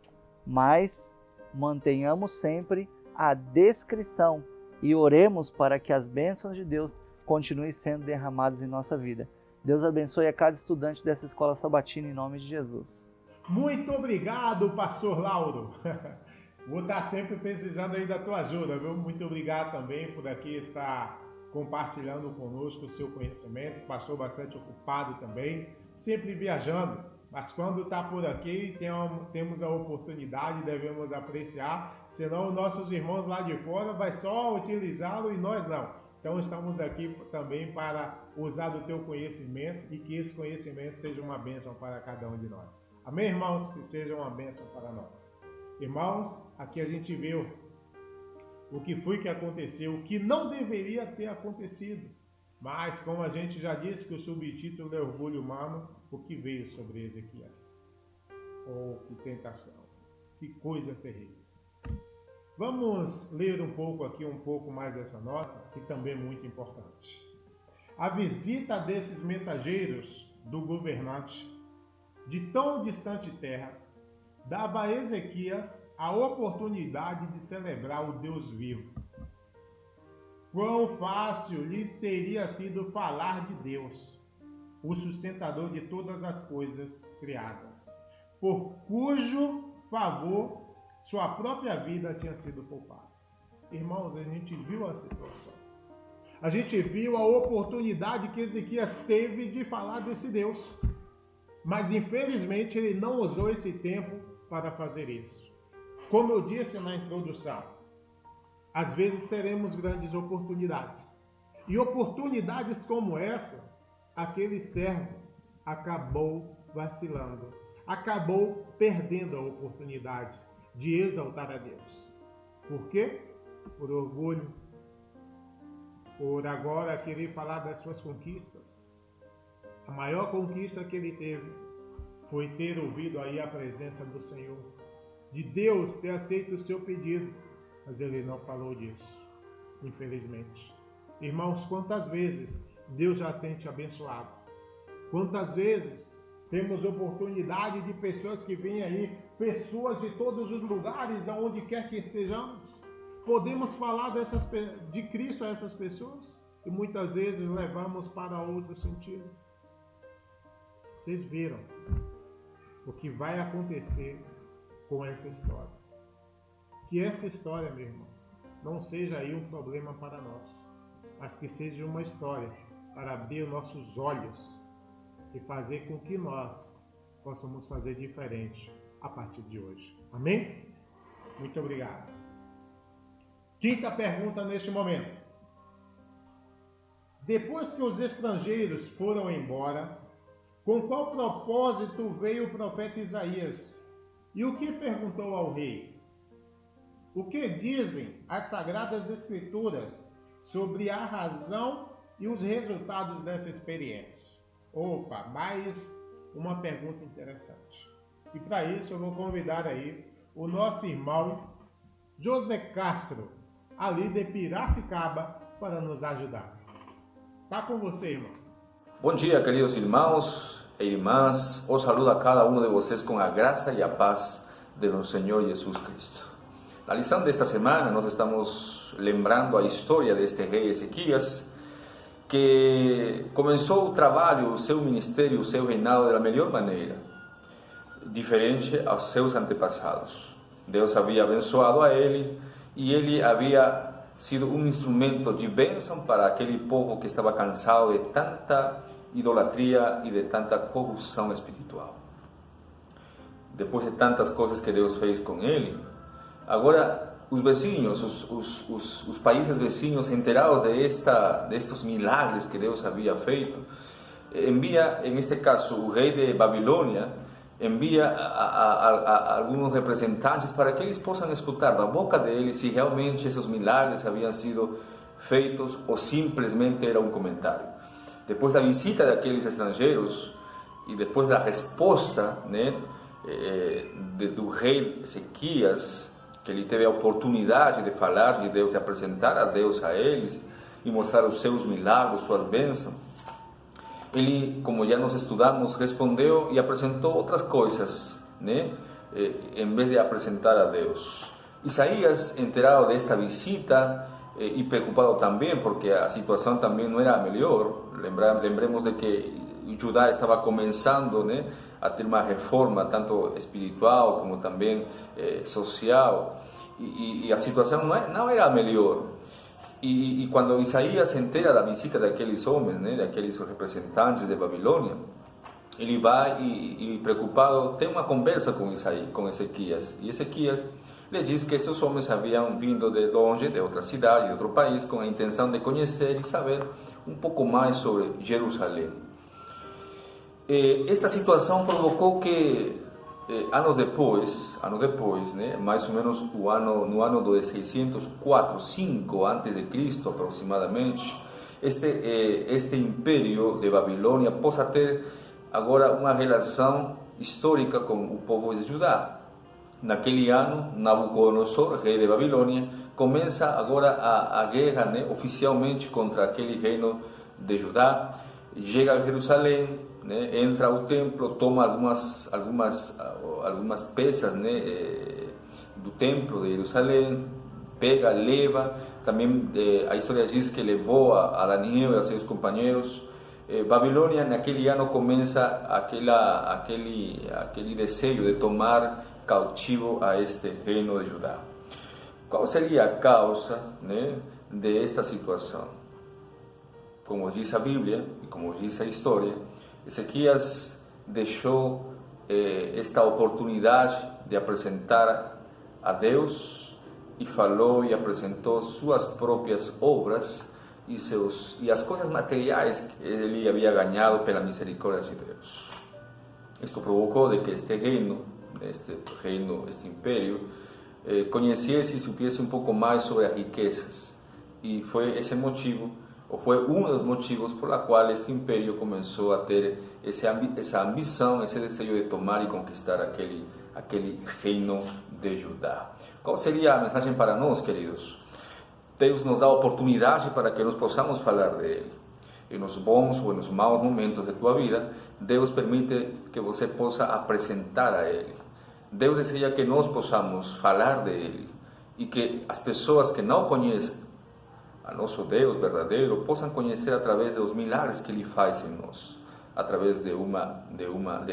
mas mantenhamos sempre a discrição e oremos para que as bênçãos de Deus continuem sendo derramadas em nossa vida. Deus abençoe a cada estudante dessa escola sabatina em nome de Jesus. Muito obrigado, pastor Lauro. Vou estar sempre precisando aí da tua ajuda, viu? Muito obrigado também por aqui estar compartilhando conosco o seu conhecimento. Passou bastante ocupado também, sempre viajando. Mas quando está por aqui, temos a oportunidade, devemos apreciar, senão nossos irmãos lá de fora vai só utilizá-lo e nós não. Então estamos aqui também para usar do teu conhecimento e que esse conhecimento seja uma bênção para cada um de nós. Amém, irmãos? Que seja uma bênção para nós. Irmãos, aqui a gente viu o que foi que aconteceu, o que não deveria ter acontecido. Mas, como a gente já disse que o subtítulo é Orgulho Humano, o que veio sobre Ezequias. Oh, que tentação, que coisa terrível. Vamos ler um pouco mais dessa nota, que também é muito importante. A visita desses mensageiros do governante de tão distante terra dava a Ezequias a oportunidade de celebrar o Deus vivo. Quão fácil lhe teria sido falar de Deus, o sustentador de todas as coisas criadas, por cujo favor sua própria vida tinha sido poupada. Irmãos, a gente viu a situação. A gente viu a oportunidade que Ezequias teve de falar desse Deus. Mas, infelizmente, ele não usou esse tempo para fazer isso. Como eu disse na introdução, às vezes teremos grandes oportunidades. E oportunidades como essa, aquele servo acabou vacilando. Acabou perdendo a oportunidade de exaltar a Deus. Por quê? Por orgulho. Por agora querer falar das suas conquistas. A maior conquista que ele teve foi ter ouvido aí a presença do Senhor. De Deus ter aceito o seu pedido. Mas ele não falou disso, infelizmente. Irmãos, quantas vezes Deus já tem te abençoado? Quantas vezes temos oportunidade de pessoas que vêm aí, pessoas de todos os lugares, aonde quer que estejamos. Podemos falar de Cristo a essas pessoas e muitas vezes levamos para outro sentido. Vocês viram o que vai acontecer com essa história. Que essa história, meu irmão, não seja aí um problema para nós, mas que seja uma história para abrir nossos olhos e fazer com que nós possamos fazer diferente a partir de hoje. Amém? Muito obrigado. Quinta pergunta neste momento. Depois que os estrangeiros foram embora, com qual propósito veio o profeta Isaías? E o que perguntou ao rei? O que dizem as Sagradas Escrituras sobre a razão e os resultados dessa experiência? Opa, mais uma pergunta interessante. E para isso eu vou convidar aí o nosso irmão José Castro, ali de Piracicaba, para nos ajudar. Está com você, irmão. Bom dia, queridos irmãos e irmãs. Os saludo a cada um de vocês com a graça e a paz de nosso Senhor Jesus Cristo. Na lição desta semana, nós estamos lembrando a história deste rei Ezequias, que começou o trabalho, o seu ministério, o seu reinado da melhor maneira, diferente aos seus antepassados. Deus havia abençoado a ele e ele havia sido um instrumento de bênção para aquele povo que estava cansado de tanta idolatria e de tanta corrupção espiritual. Depois de tantas coisas que Deus fez com ele, agora os vizinhos, os países vizinhos, enterados destes milagres que Deus havia feito, envia, em este caso, o rei de Babilônia, envia a alguns representantes para que eles possam escutar da boca deles se realmente esses milagres haviam sido feitos ou simplesmente era um comentário. Depois da visita daqueles estrangeiros e depois da resposta, do rei Ezequias, que ele teve a oportunidade de falar de Deus, de apresentar a Deus a eles e mostrar os seus milagres, suas bênçãos, ele, como já nós estudamos, respondeu e apresentou outras coisas, em vez de apresentar a Deus. Isaías, enterado desta visita e preocupado também, porque a situação também não era a melhor, lembremos de que Judá estava começando a ter uma reforma tanto espiritual como também social, e a situação não era a melhor. E quando Isaías se entera da visita daqueles homens, daqueles representantes de Babilônia, ele vai e preocupado tem uma conversa com Ezequias. E Ezequias lhe diz que estes homens haviam vindo de longe, de outra cidade, de outro país, com a intenção de conhecer e saber um pouco mais sobre Jerusalém. Esta situação provocou que, anos depois, né, mais ou menos no ano de 604, 5 antes de Cristo aproximadamente, este império de Babilônia possa ter agora uma relação histórica com o povo de Judá. Naquele ano, Nabucodonosor, rei de Babilônia, começa agora a guerra, né, oficialmente contra aquele reino de Judá. Chega a Jerusalém, né, entra ao templo, toma algumas peças, né, do templo de Jerusalém, pega, leva. Também a história diz que levou a Daniel e a seus companheiros. Babilônia, naquele ano, começa aquele desejo de tomar cautivo a este reino de Judá. Qual seria a causa, né, desta situação? Como diz a Bíblia e como diz a história, Ezequias deixou esta oportunidade de apresentar a Deus e falou e apresentou suas próprias obras e as coisas materiais que ele havia ganhado pela misericórdia de Deus. Isto provocou de que este império, conhecesse e supiesse um pouco mais sobre as riquezas. E foi esse motivo, ou foi um dos motivos por qual este império começou a ter essa ambição, esse desejo de tomar e conquistar aquele reino de Judá. Qual seria a mensagem para nós, queridos? Deus nos dá a oportunidade para que nós possamos falar dele. E nos bons ou nos maus momentos de tua vida, Deus permite que você possa apresentar a ele. Deus deseja que nós possamos falar dele e que as pessoas que não conhecem a nosso Deus verdadeiro possam conhecer através dos milagres que ele faz em nós, através de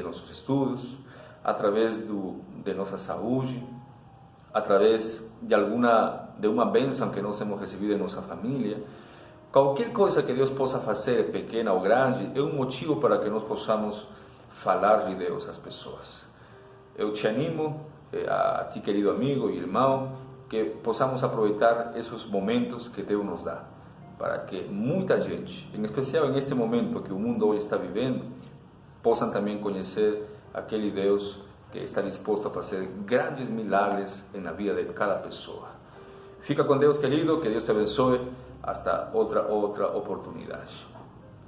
nossos estudos, através de nossa saúde, através de uma bênção que nós temos recebido em nossa família. Qualquer coisa que Deus possa fazer, pequena ou grande, é um motivo para que nós possamos falar de Deus às pessoas. Eu te animo, a ti, querido amigo e irmão, que possamos aproveitar esses momentos que Deus nos dá, para que muita gente, em especial neste momento que o mundo hoje está vivendo, possam também conhecer aquele Deus que está disposto a fazer grandes milagres na vida de cada pessoa. Fica com Deus, querido, que Deus te abençoe. Hasta outra oportunidade.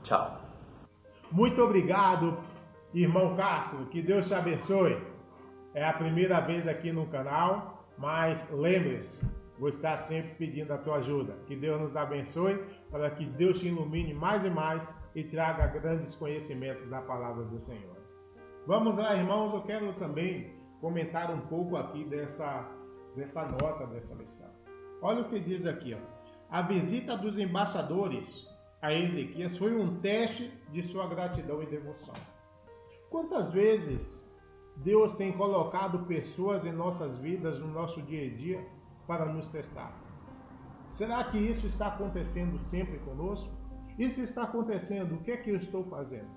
Tchau. Muito obrigado, irmão Castro. Que Deus te abençoe. É a primeira vez aqui no canal, mas lembre-se, vou estar sempre pedindo a tua ajuda. Que Deus nos abençoe, para que Deus te ilumine mais e mais e traga grandes conhecimentos da palavra do Senhor. Vamos lá, irmãos, eu quero também comentar um pouco aqui dessa nota, dessa lição. Olha o que diz aqui, ó. A visita dos embaixadores a Ezequias foi um teste de sua gratidão e devoção. Quantas vezes Deus tem colocado pessoas em nossas vidas, no nosso dia a dia, para nos testar? Será que isso está acontecendo sempre conosco? E se está acontecendo, o que é que eu estou fazendo?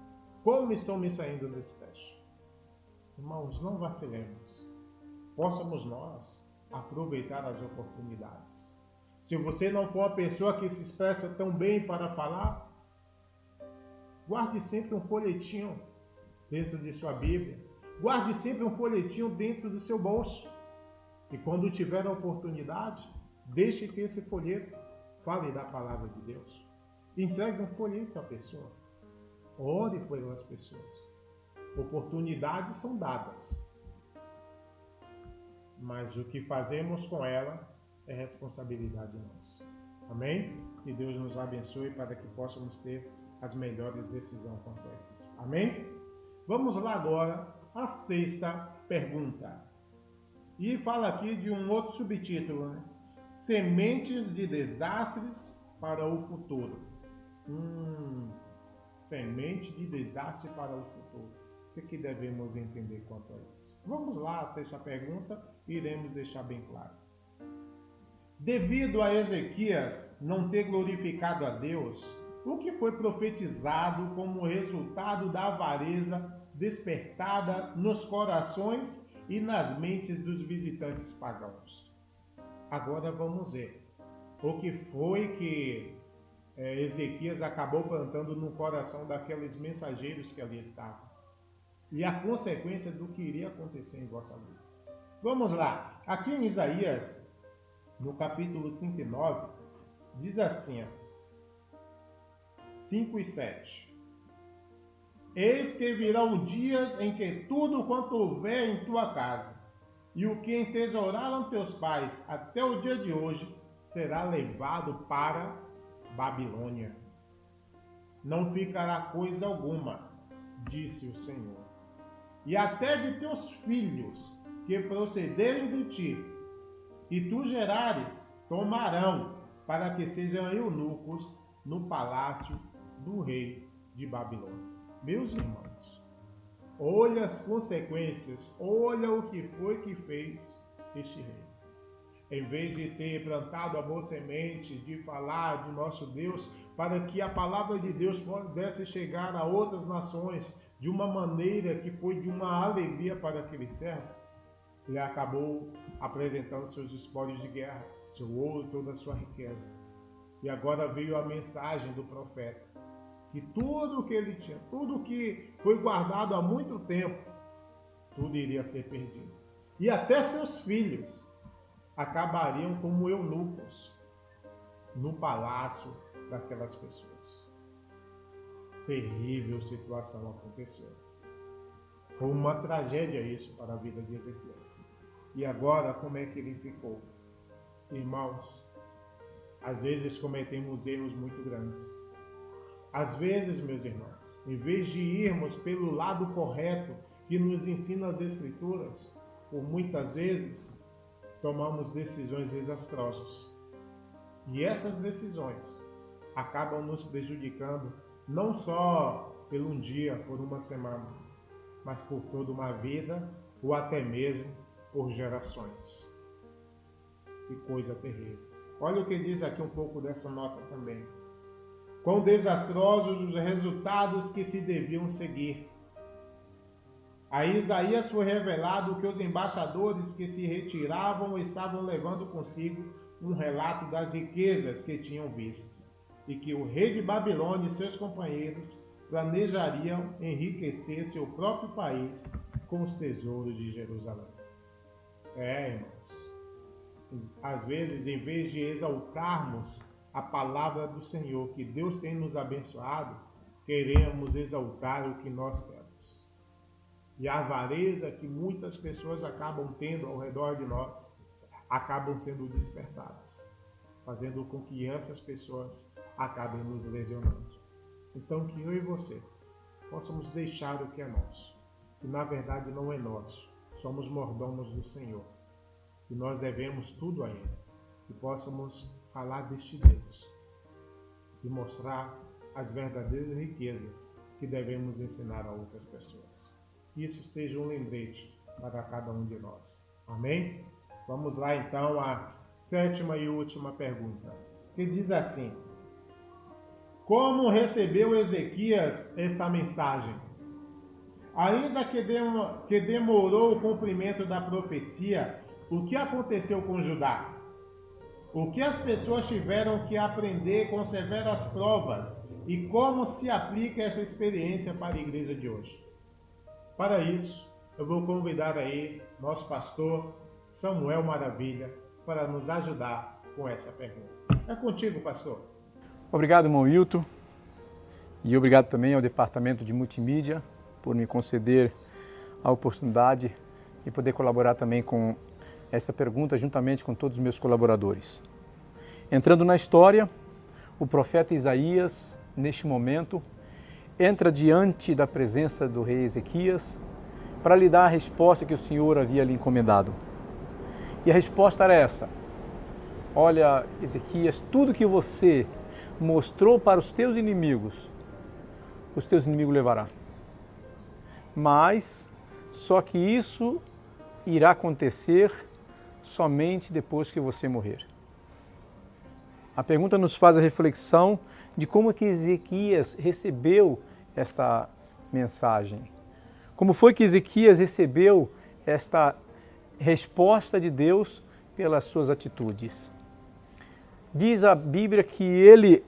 Como estou me saindo nesse teste? Irmãos, não vacilemos. Possamos nós aproveitar as oportunidades. Se você não for uma pessoa que se expressa tão bem para falar, guarde sempre um folhetinho dentro de sua Bíblia. Guarde sempre um folhetinho dentro do seu bolso. E quando tiver a oportunidade, deixe que esse folheto fale da palavra de Deus. Entregue um folheto à pessoa. Ore pelas pessoas. Oportunidades são dadas. Mas o que fazemos com ela é responsabilidade nossa. Amém? Que Deus nos abençoe para que possamos ter as melhores decisões quanto a isso. Amém? Vamos lá agora à sexta pergunta. E fala aqui de um outro subtítulo, né? Sementes de desastres para o futuro. Semente de desastre para o futuro. O que devemos entender quanto a isso? Vamos lá à sexta pergunta e iremos deixar bem claro. Devido a Ezequias não ter glorificado a Deus, o que foi profetizado como resultado da avareza despertada nos corações e nas mentes dos visitantes pagãos. Agora vamos ver o que foi que Ezequias acabou plantando no coração daqueles mensageiros que ali estavam. E a consequência do que iria acontecer em vossa vida. Vamos lá. Aqui em Isaías, no capítulo 39, diz assim, 5 e 7. Eis que virão dias em que tudo quanto houver em tua casa, e o que entesouraram teus pais até o dia de hoje, será levado para Babilônia. Não ficará coisa alguma, disse o Senhor. E até de teus filhos, que procederem de ti, e tu gerares, tomarão, para que sejam eunucos no palácio do rei de Babilônia. Meus irmãos, olha as consequências, olha o que foi que fez este rei. Em vez de ter plantado a boa semente, de falar de nosso Deus, para que a palavra de Deus pudesse chegar a outras nações de uma maneira que foi de uma alegria para aquele servo, ele acabou apresentando seus espólios de guerra, seu ouro, toda a sua riqueza. E agora veio a mensagem do profeta, que tudo o que ele tinha, tudo que foi guardado há muito tempo, tudo iria ser perdido. E até seus filhos acabariam como eunucos no palácio daquelas pessoas. Terrível situação aconteceu. Foi uma tragédia isso para a vida de Ezequias. E agora, como é que ele ficou? Irmãos, às vezes cometemos erros muito grandes. Às vezes, meus irmãos, em vez de irmos pelo lado correto que nos ensina as Escrituras, por muitas vezes tomamos decisões desastrosas. E essas decisões acabam nos prejudicando não só por um dia, por uma semana, mas por toda uma vida ou até mesmo por gerações. Que coisa terrível. Olha o que diz aqui um pouco dessa nota também. Quão desastrosos os resultados que se deviam seguir. A Isaías foi revelado que os embaixadores que se retiravam estavam levando consigo um relato das riquezas que tinham visto, e que o rei de Babilônia e seus companheiros planejariam enriquecer seu próprio país com os tesouros de Jerusalém. Irmãos, às vezes, em vez de exaltarmos a palavra do Senhor, que Deus tem nos abençoado, queremos exaltar o que nós temos. E a avareza que muitas pessoas acabam tendo ao redor de nós, acabam sendo despertadas, fazendo com que essas pessoas acabem nos lesionando. Então, que eu e você possamos deixar o que é nosso, que na verdade não é nosso, somos mordomos do Senhor, e nós devemos tudo a Ele, que possamos falar deste Deus e mostrar as verdadeiras riquezas que devemos ensinar a outras pessoas. Que isso seja um lembrete para cada um de nós. Amém? Vamos lá então à sétima e última pergunta, que diz assim: como recebeu Ezequias essa mensagem? Ainda que demorou o cumprimento da profecia, o que aconteceu com Judá? O que as pessoas tiveram que aprender com severas provas e como se aplica essa experiência para a igreja de hoje? Para isso, eu vou convidar aí nosso pastor Samuel Maravilha para nos ajudar com essa pergunta. É contigo, pastor. Obrigado, irmão Hilton, e obrigado também ao Departamento de Multimídia por me conceder a oportunidade de poder colaborar também com essa pergunta juntamente com todos os meus colaboradores. Entrando na história, o profeta Isaías, neste momento, entra diante da presença do rei Ezequias para lhe dar a resposta que o Senhor havia lhe encomendado. E a resposta era essa: olha, Ezequias, tudo que você mostrou para os teus inimigos levará. Mas só que isso irá acontecer somente depois que você morrer. A pergunta nos faz a reflexão de como que Ezequias recebeu esta mensagem. Como foi que Ezequias recebeu esta resposta de Deus pelas suas atitudes. Diz a Bíblia que ele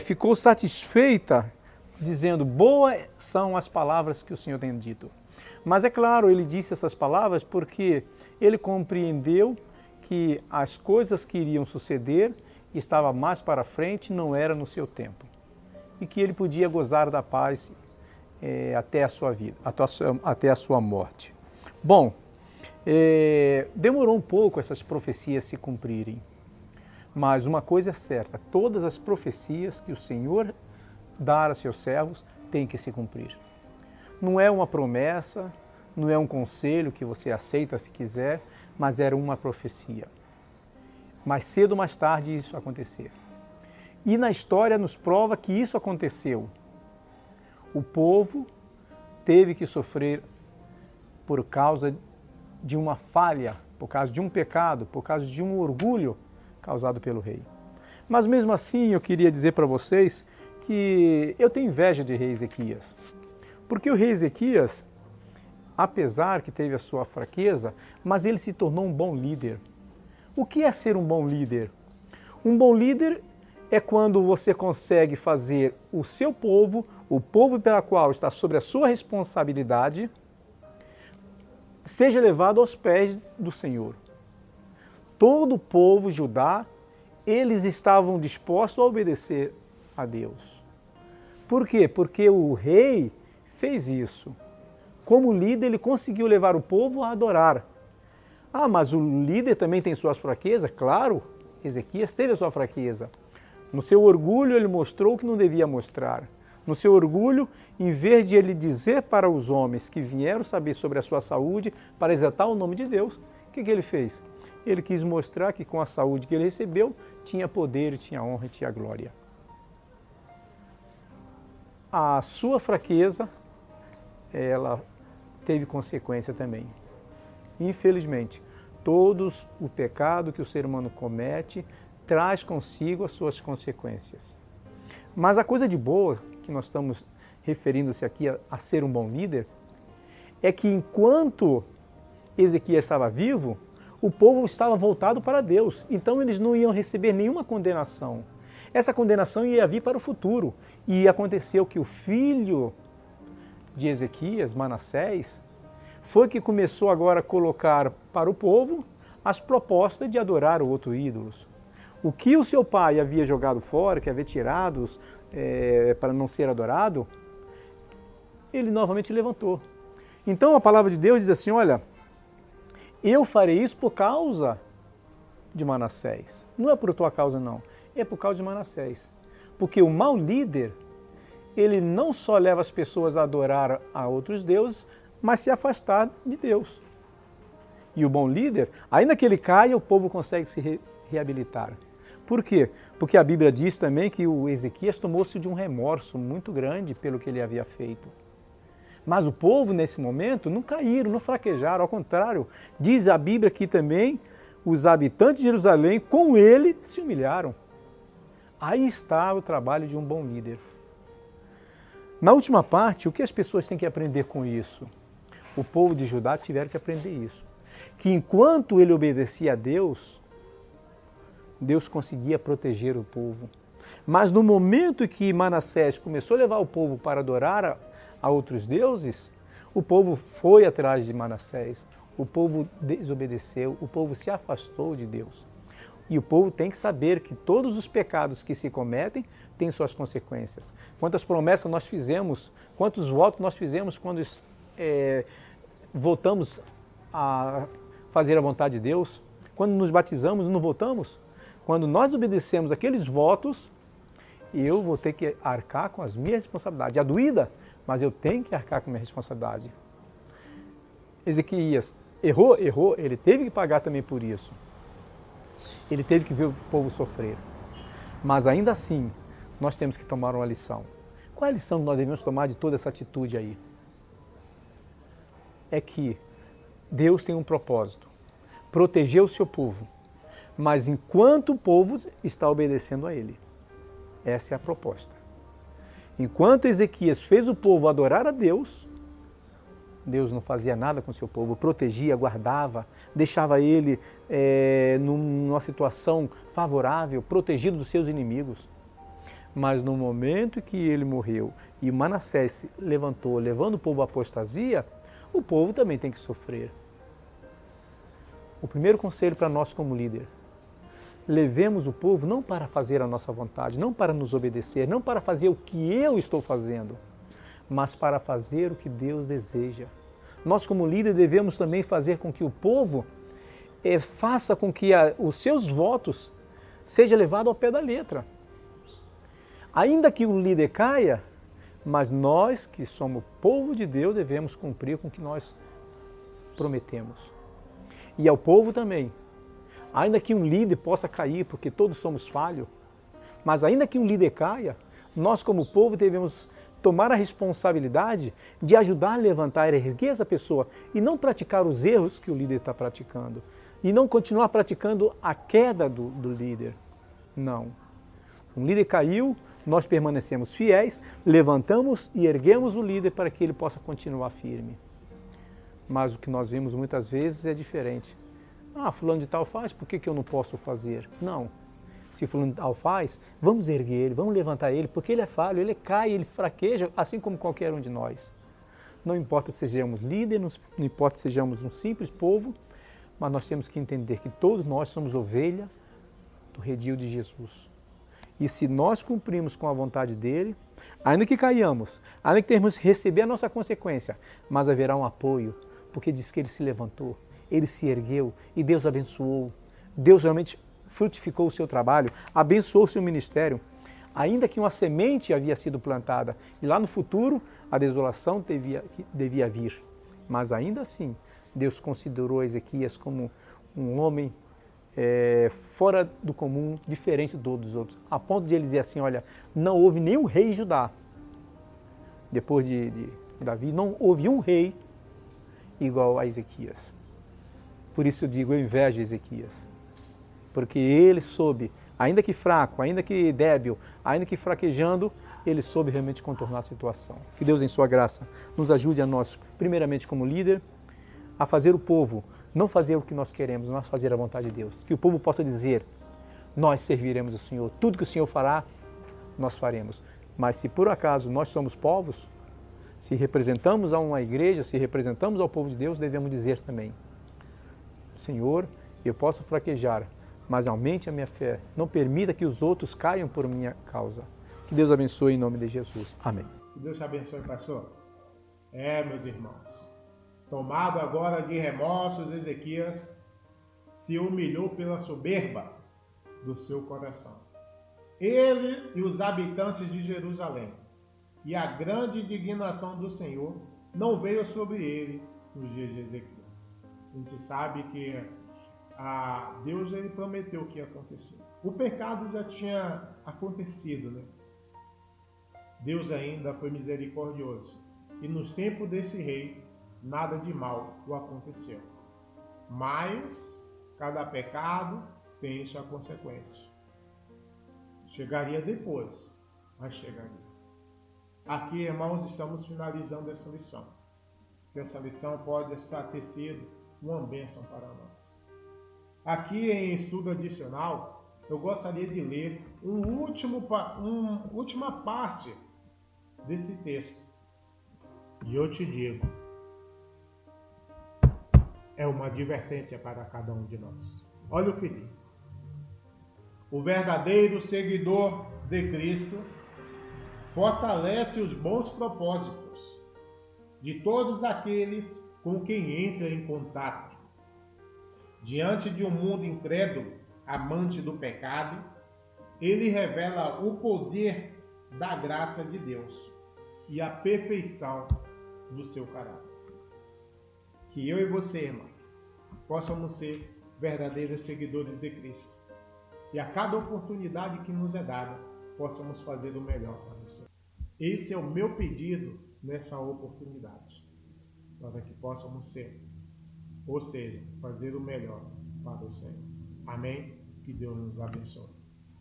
ficou satisfeita, dizendo, boas são as palavras que o Senhor tem dito. Mas é claro, ele disse essas palavras porque ele compreendeu que as coisas que iriam suceder estava mais para frente, não era no seu tempo. E que ele podia gozar da paz até a sua vida, até a sua morte. Bom, demorou um pouco essas profecias se cumprirem. Mas uma coisa é certa, todas as profecias que o Senhor dá a seus servos têm que se cumprir. Não é uma promessa, não é um conselho que você aceita se quiser, mas era uma profecia. Mais cedo ou mais tarde isso acontecer. E na história nos prova que isso aconteceu. O povo teve que sofrer por causa de uma falha, por causa de um pecado, por causa de um orgulho causado pelo rei. Mas mesmo assim eu queria dizer para vocês que eu tenho inveja de rei Ezequias. Porque o rei Ezequias, apesar que teve a sua fraqueza, mas ele se tornou um bom líder. O que é ser um bom líder? Um bom líder é quando você consegue fazer o seu povo, o povo pela qual está sob a sua responsabilidade, seja levado aos pés do Senhor. Todo o povo Judá, eles estavam dispostos a obedecer a Deus. Por quê? Porque o rei fez isso. Como líder, ele conseguiu levar o povo a adorar. Ah, mas o líder também tem suas fraquezas? Claro, Ezequias teve a sua fraqueza. No seu orgulho, ele mostrou o que não devia mostrar. No seu orgulho, em vez de ele dizer para os homens que vieram saber sobre a sua saúde, para exaltar o nome de Deus, o que ele fez? Ele quis mostrar que com a saúde que ele recebeu, tinha poder, tinha honra e tinha glória. A sua fraqueza, ela teve consequência também. Infelizmente, todos o pecado que o ser humano comete traz consigo as suas consequências. Mas a coisa de boa, que nós estamos referindo-se aqui a ser um bom líder, é que enquanto Ezequias estava vivo, o povo estava voltado para Deus. Então eles não iam receber nenhuma condenação. Essa condenação ia vir para o futuro. E aconteceu que o filho de Ezequias, Manassés, foi que começou agora a colocar para o povo as propostas de adorar outros ídolos. O que o seu pai havia jogado fora, que havia tirado para não ser adorado, ele novamente levantou. Então a palavra de Deus diz assim, olha, eu farei isso por causa de Manassés. Não é por tua causa não, é por causa de Manassés. Porque o mau líder, ele não só leva as pessoas a adorar a outros deuses, mas se afastar de Deus. E o bom líder, ainda que ele caia, o povo consegue se reabilitar. Por quê? Porque a Bíblia diz também que o Ezequias tomou-se de um remorso muito grande pelo que ele havia feito. Mas o povo, nesse momento, não caíram, não fraquejaram. Ao contrário, diz a Bíblia que também os habitantes de Jerusalém, com ele, se humilharam. Aí está o trabalho de um bom líder. Na última parte, o que as pessoas têm que aprender com isso? O povo de Judá tiveram que aprender isso. Que enquanto ele obedecia a Deus, Deus conseguia proteger o povo. Mas no momento em que Manassés começou a levar o povo para adorar a outros deuses, o povo foi atrás de Manassés, o povo desobedeceu, o povo se afastou de Deus. E o povo tem que saber que todos os pecados que se cometem têm suas consequências. Quantas promessas nós fizemos, quantos votos nós fizemos quando voltamos a fazer a vontade de Deus, quando nos batizamos, não voltamos? Quando nós obedecemos aqueles votos, eu vou ter que arcar com as minhas responsabilidades. É doída, mas eu tenho que arcar com a minha responsabilidade. Ezequias errou, ele teve que pagar também por isso. Ele teve que ver o povo sofrer. Mas ainda assim, nós temos que tomar uma lição. Qual é a lição que nós devemos tomar de toda essa atitude aí? É que Deus tem um propósito, proteger o seu povo, mas enquanto o povo está obedecendo a Ele. Essa é a proposta. Enquanto Ezequias fez o povo adorar a Deus, Deus não fazia nada com o seu povo, protegia, guardava, deixava ele numa situação favorável, protegido dos seus inimigos. Mas no momento que ele morreu e Manassés se levantou, levando o povo à apostasia, o povo também tem que sofrer. O primeiro conselho para nós como líder: levemos o povo não para fazer a nossa vontade, não para nos obedecer, não para fazer o que eu estou fazendo, mas para fazer o que Deus deseja. Nós como líder devemos também fazer com que o povo faça com que os seus votos sejam levados ao pé da letra. Ainda que o líder caia, mas nós que somos povo de Deus devemos cumprir com o que nós prometemos. E ao povo também, ainda que um líder possa cair, porque todos somos falhos, mas ainda que um líder caia, nós como povo devemos tomar a responsabilidade de ajudar a levantar e erguer essa pessoa e não praticar os erros que o líder está praticando. E não continuar praticando a queda do líder. Não. Um líder caiu, nós permanecemos fiéis, levantamos e erguemos o líder para que ele possa continuar firme. Mas o que nós vemos muitas vezes é diferente. Fulano de tal faz, por que eu não posso fazer? Não. Se fulano de tal faz, vamos erguer ele, vamos levantar ele, porque ele é falho, ele cai, ele fraqueja, assim como qualquer um de nós. Não importa se sejamos líderes, não importa se sejamos um simples povo, mas nós temos que entender que todos nós somos ovelha do redil de Jesus. E se nós cumprimos com a vontade dele, ainda que caiamos, ainda que tenhamos que receber a nossa consequência, mas haverá um apoio, porque diz que ele se levantou, ele se ergueu e Deus abençoou. Deus realmente frutificou o seu trabalho, abençoou o seu ministério, ainda que uma semente havia sido plantada e lá no futuro a desolação devia vir. Mas ainda assim, Deus considerou Ezequias como um homem fora do comum, diferente de todos os outros, a ponto de ele dizer assim: olha, não houve nenhum rei em Judá. Depois de Davi, não houve um rei igual a Ezequias. Por isso eu digo, eu invejo Ezequias. Porque ele soube, ainda que fraco, ainda que débil, ainda que fraquejando, ele soube realmente contornar a situação. Que Deus, em sua graça, nos ajude a nós, primeiramente como líder, a fazer o povo não fazer o que nós queremos, mas fazer a vontade de Deus. Que o povo possa dizer: nós serviremos o Senhor, tudo que o Senhor fará, nós faremos. Mas se por acaso nós somos povos, se representamos a uma igreja, se representamos ao povo de Deus, devemos dizer também: Senhor, eu posso fraquejar, mas aumente a minha fé. Não permita que os outros caiam por minha causa. Que Deus abençoe em nome de Jesus. Amém. Que Deus te abençoe, pastor. Meus irmãos, tomado agora de remorsos, Ezequias se humilhou pela soberba do seu coração. Ele e os habitantes de Jerusalém. E a grande indignação do Senhor não veio sobre ele nos dias de Ezequias. A gente sabe que Deus ele prometeu que ia acontecer. O pecado já tinha acontecido, né? Deus ainda foi misericordioso. E nos tempos desse rei, nada de mal o aconteceu. Mas cada pecado tem sua consequência. Chegaria depois, mas chegaria. Aqui, irmãos, estamos finalizando essa lição. Que essa lição pode ter sido uma bênção para nós. Aqui em estudo adicional, eu gostaria de ler uma última parte desse texto. E eu te digo, é uma advertência para cada um de nós. Olha o que diz. O verdadeiro seguidor de Cristo fortalece os bons propósitos de todos aqueles com quem entra em contato. Diante de um mundo incrédulo, amante do pecado, ele revela o poder da graça de Deus e a perfeição do seu caráter. Que eu e você, irmão, possamos ser verdadeiros seguidores de Cristo. E a cada oportunidade que nos é dada, possamos fazer o melhor para você. Esse é o meu pedido nessa oportunidade. Para que possamos ser, ou seja, fazer o melhor para o Senhor. Amém? Que Deus nos abençoe.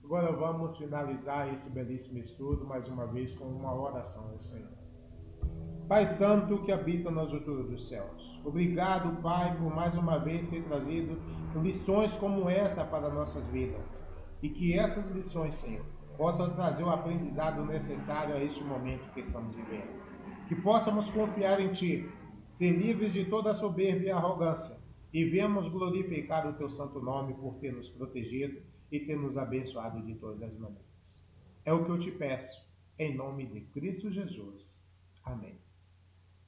Agora vamos finalizar esse belíssimo estudo mais uma vez com uma oração ao Senhor. Pai Santo que habita nas alturas dos céus, obrigado, Pai, por mais uma vez ter trazido lições como essa para nossas vidas. E que essas lições, Senhor, possam trazer o aprendizado necessário a este momento que estamos vivendo. Que possamos confiar em Ti, ser livres de toda soberba e arrogância, e venhamos glorificar o Teu santo nome por ter nos protegido e ter nos abençoado de todas as maneiras. É o que eu te peço, em nome de Cristo Jesus. Amém.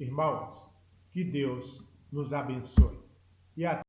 Irmãos, que Deus nos abençoe. E até